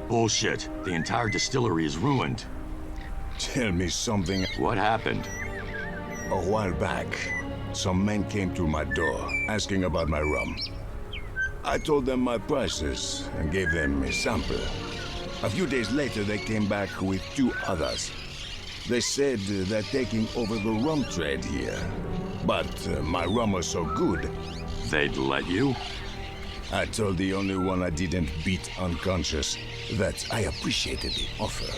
Bullshit. The entire distillery is ruined. Tell me something. What happened? A while back, some men came to my door asking about my rum. I told them my prices and gave them a sample. A few days later, they came back with two others. They said they're taking over the rum trade here. But my rum was so good. They'd let you? I told the only one I didn't beat unconscious that I appreciated the offer.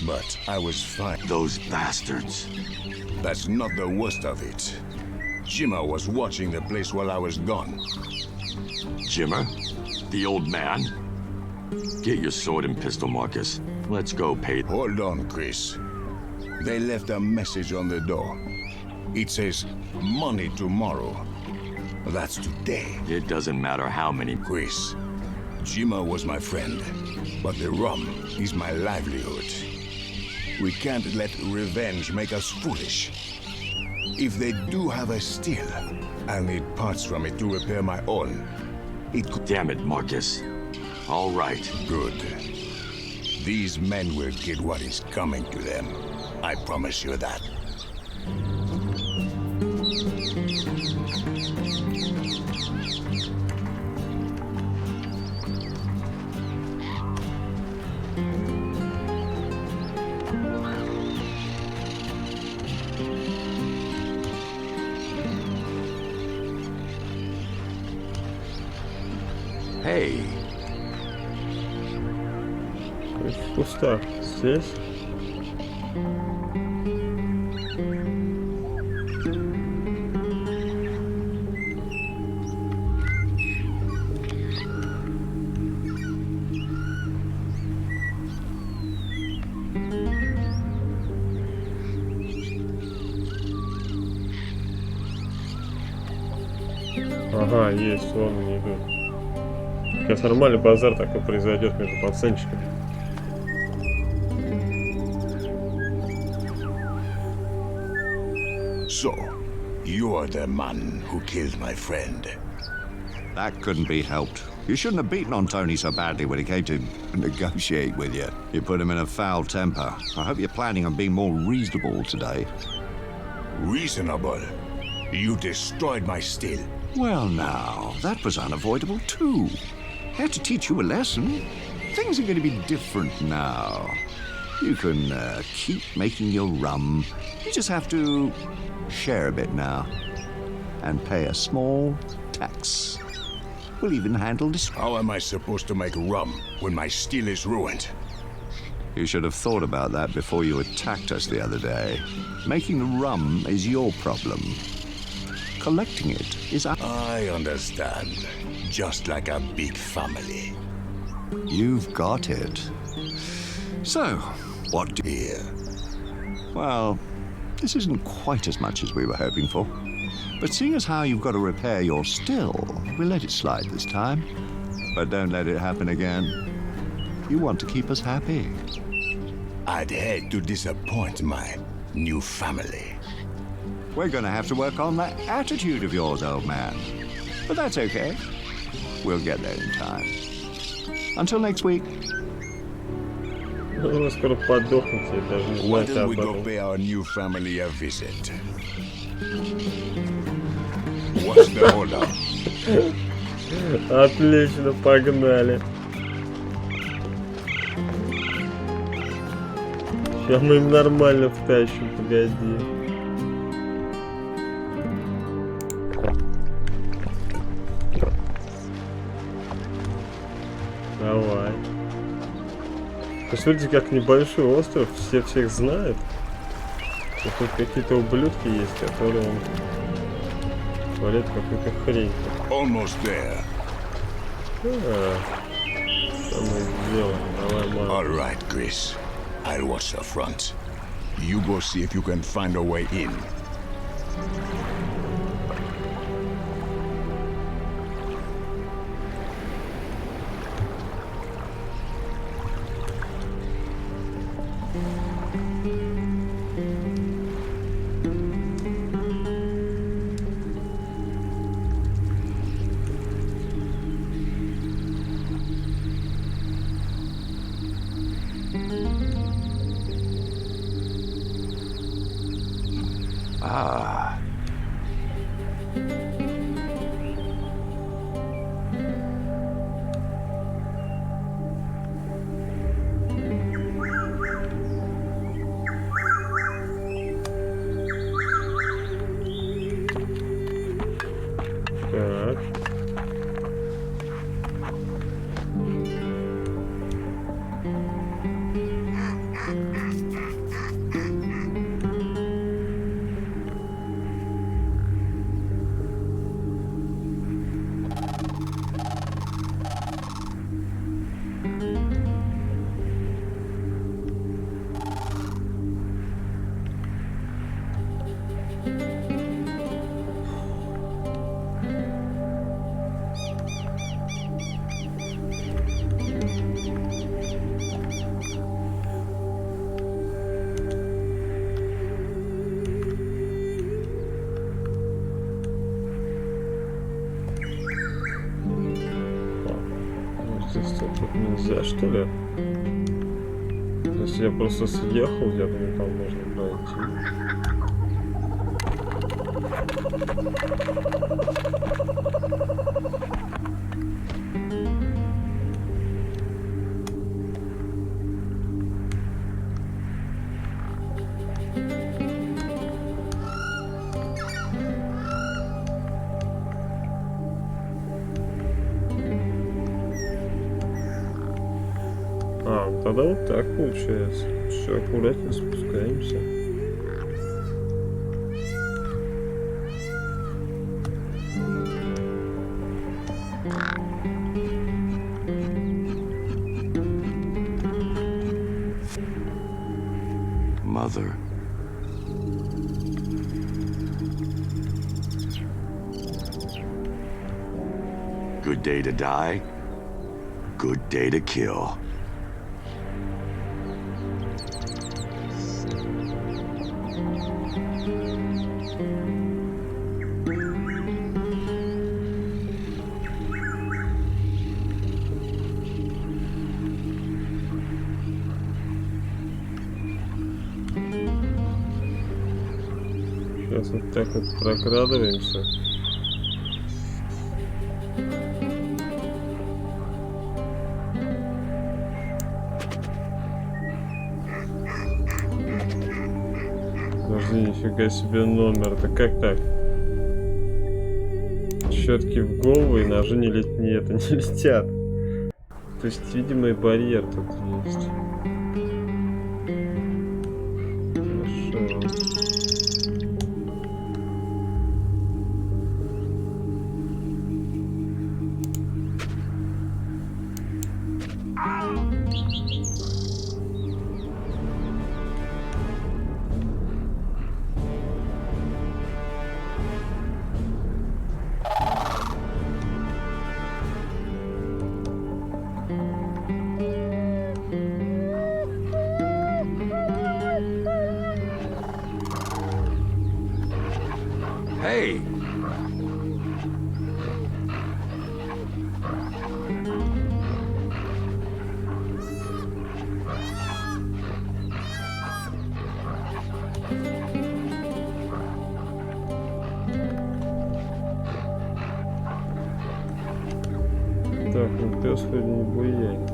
But I was fine. Those bastards. That's not the worst of it. Jimmer was watching the place while I was gone. Jimmer? The old man? Get your sword and pistol, Marcus. Let's go, Pate. Hold on, Chris. They left a message on the door. It says, money tomorrow. That's today. It doesn't matter how many. Chris, Jimmer was my friend, but the rum is my livelihood. We can't let revenge make us foolish. If they do have a steal, I'll need parts from it to repair my own. It could... Damn it, Marcus. All right. Good. These men will get what is coming to them. I promise you that. Hey. В кустах. Здесь? Ага, есть, вон они идут. Сейчас нормальный базар так и произойдет между пацанчиками. So, you are the man who killed my friend. That couldn't be helped. You shouldn't have beaten on Tony so badly when he came to negotiate with you. You put him in a foul temper. I hope you're planning on being more reasonable today. Reasonable? You destroyed my steel. Well, now, that was unavoidable too. Had to teach you a lesson. Things are going to be different now. You can keep making your rum. You just have to share a bit now and pay a small tax. We'll even handle this. How am I supposed to make rum when my steel is ruined? You should have thought about that before you attacked us the other day. Making the rum is your problem. Collecting it is our... I understand. Just like a big family. You've got it. So, what do you... Well, this isn't quite as much as we were hoping for. But seeing as how you've got to repair your still, we'll let it slide this time. But don't let it happen again. You want to keep us happy. I'd hate to disappoint my new family. We're going to have to work on that attitude of yours, old man. But that's okay. We'll get there in time. Until next week. Вы скоро подохнете, даже не Why знаете don't об we go этом. pay our new family a visit? What's the hold up? Отлично, погнали. Сейчас мы им нормально втащим, погоди. Давай. То есть вроде как небольшой остров, все всех знают. И тут какие-то ублюдки есть, которые творят какую-то хрень. Almost there. Самое дело. Давай, мама. All right, Chris. I'll watch the front. You go see if you can find a way in. Ah. Так. Здесь тут нельзя, что ли? Если я просто съехал, я думаю, там можно пройти. Тогда вот так получается. Все, аккуратно спускаемся. Mother. Good day to die, good day to kill. Сейчас вот так вот прокрадываемся. Подожди, нифига себе номер. Да как так? Щетки в голову и ножи не летят. То есть видимый барьер тут есть. Хорошо. Hey! Так, ну пес вроде не буянит.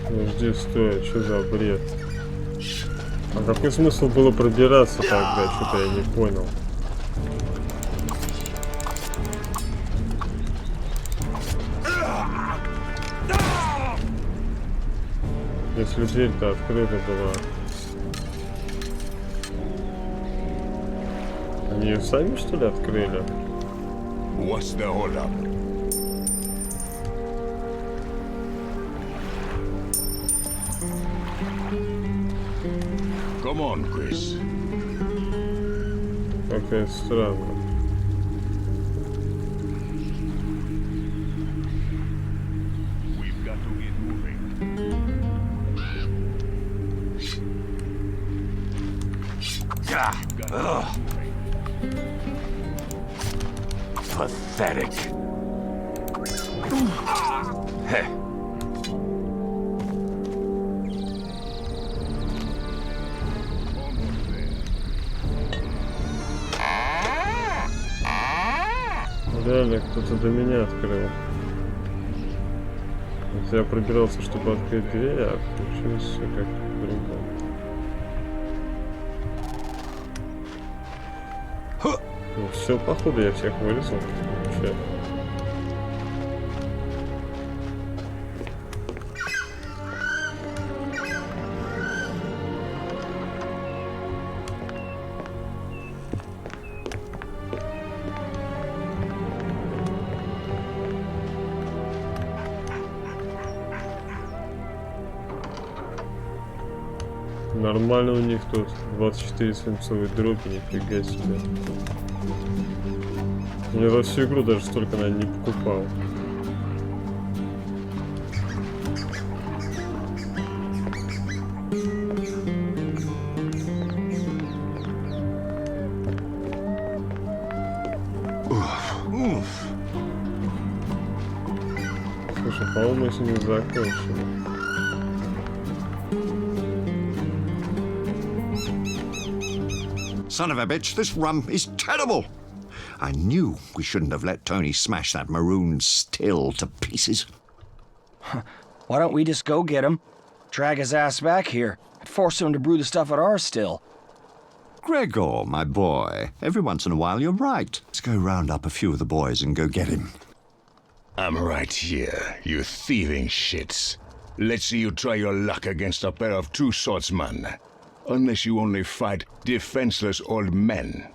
Подожди, стой, что за бред? А какой смысл было пробираться тогда? Что-то я не понял. Если дверь-то открыта была. Они ее сами, что ли, открыли? What's the hold up? Come on, Chris. Какая странная. We've got to get moving. Pathetic. Heh. Реально, кто-то до меня открыл. Вот я пробирался, чтобы открыть дверь, а получилось все как по-другому. Ну все, походу, я всех вырезал. Вообще. Нормально у них тут 24 свинцовые дроби, нифига себе. Я за всю игру даже столько, наверное, не покупал. Слушай, по-моему, если не закончили. Son of a bitch, this rum is terrible. I knew we shouldn't have let Tony smash that maroon still to pieces. Why don't we just go get him, drag his ass back here, and force him to brew the stuff at our still? Gregor, my boy, every once in a while you're right. Let's go round up a few of the boys and go get him. I'm right here, you thieving shits. Let's see you try your luck against a pair of two swordsmen. Unless you only fight defenseless old men.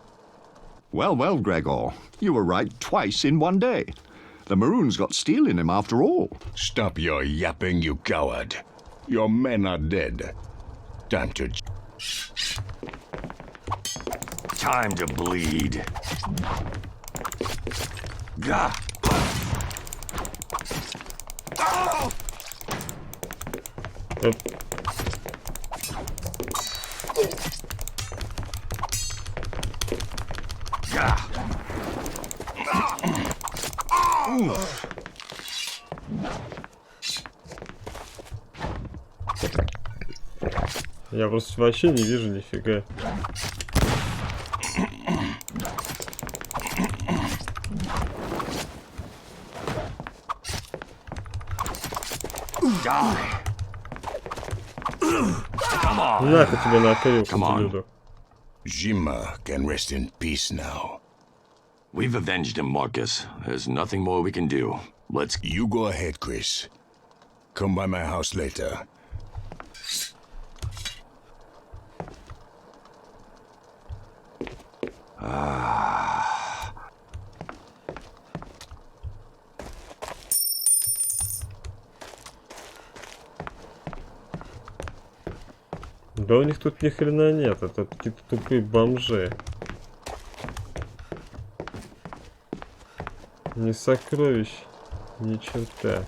Well, well, Gregor, you were right twice in one day. The Maroon's got steel in him after all. Stop your yapping, you coward. Your men are dead. Time to... Time to bleed. Gah! Oh! Я просто вообще не вижу нифига. На-ка тебе накрылся, ублюдок. Jima can rest in peace now. We've avenged him, Marcus. There's nothing more we can do. Let's... You go ahead, Chris. Come by my house later. Да у них тут ни хрена нет, это какие-то тупые бомжи. Ни сокровищ, ни черта.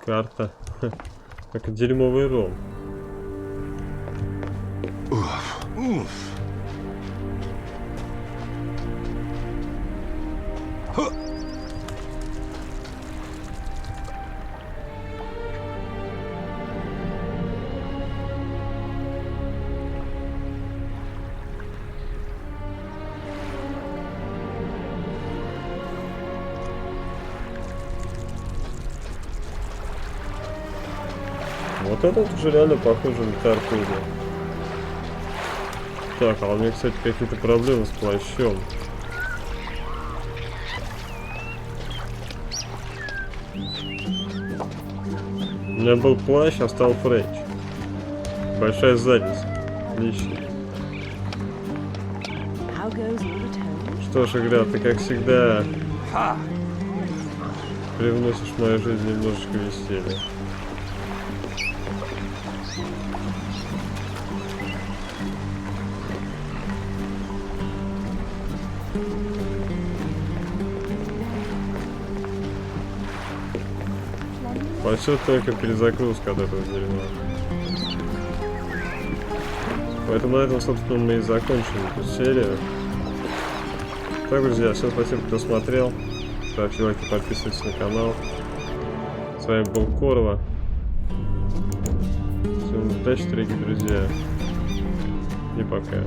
Карта. Как дерьмовый ром. Вот этот уже реально похоже на Тартугу. Так, а у меня, кстати, какие-то проблемы с плащом. У меня был плащ, а стал френч. Большая задница. Отлично. Что ж, Игра, ты как всегда привносишь в мою жизнь немножечко веселья. Спасет только перезагрузка от этого дерьма. Поэтому на этом, собственно, мы и закончим эту серию. Так, друзья, всем спасибо, кто смотрел. Ставьте лайки, подписывайтесь на канал. С вами был Корва. Всем удачи, дорогие друзья. И пока.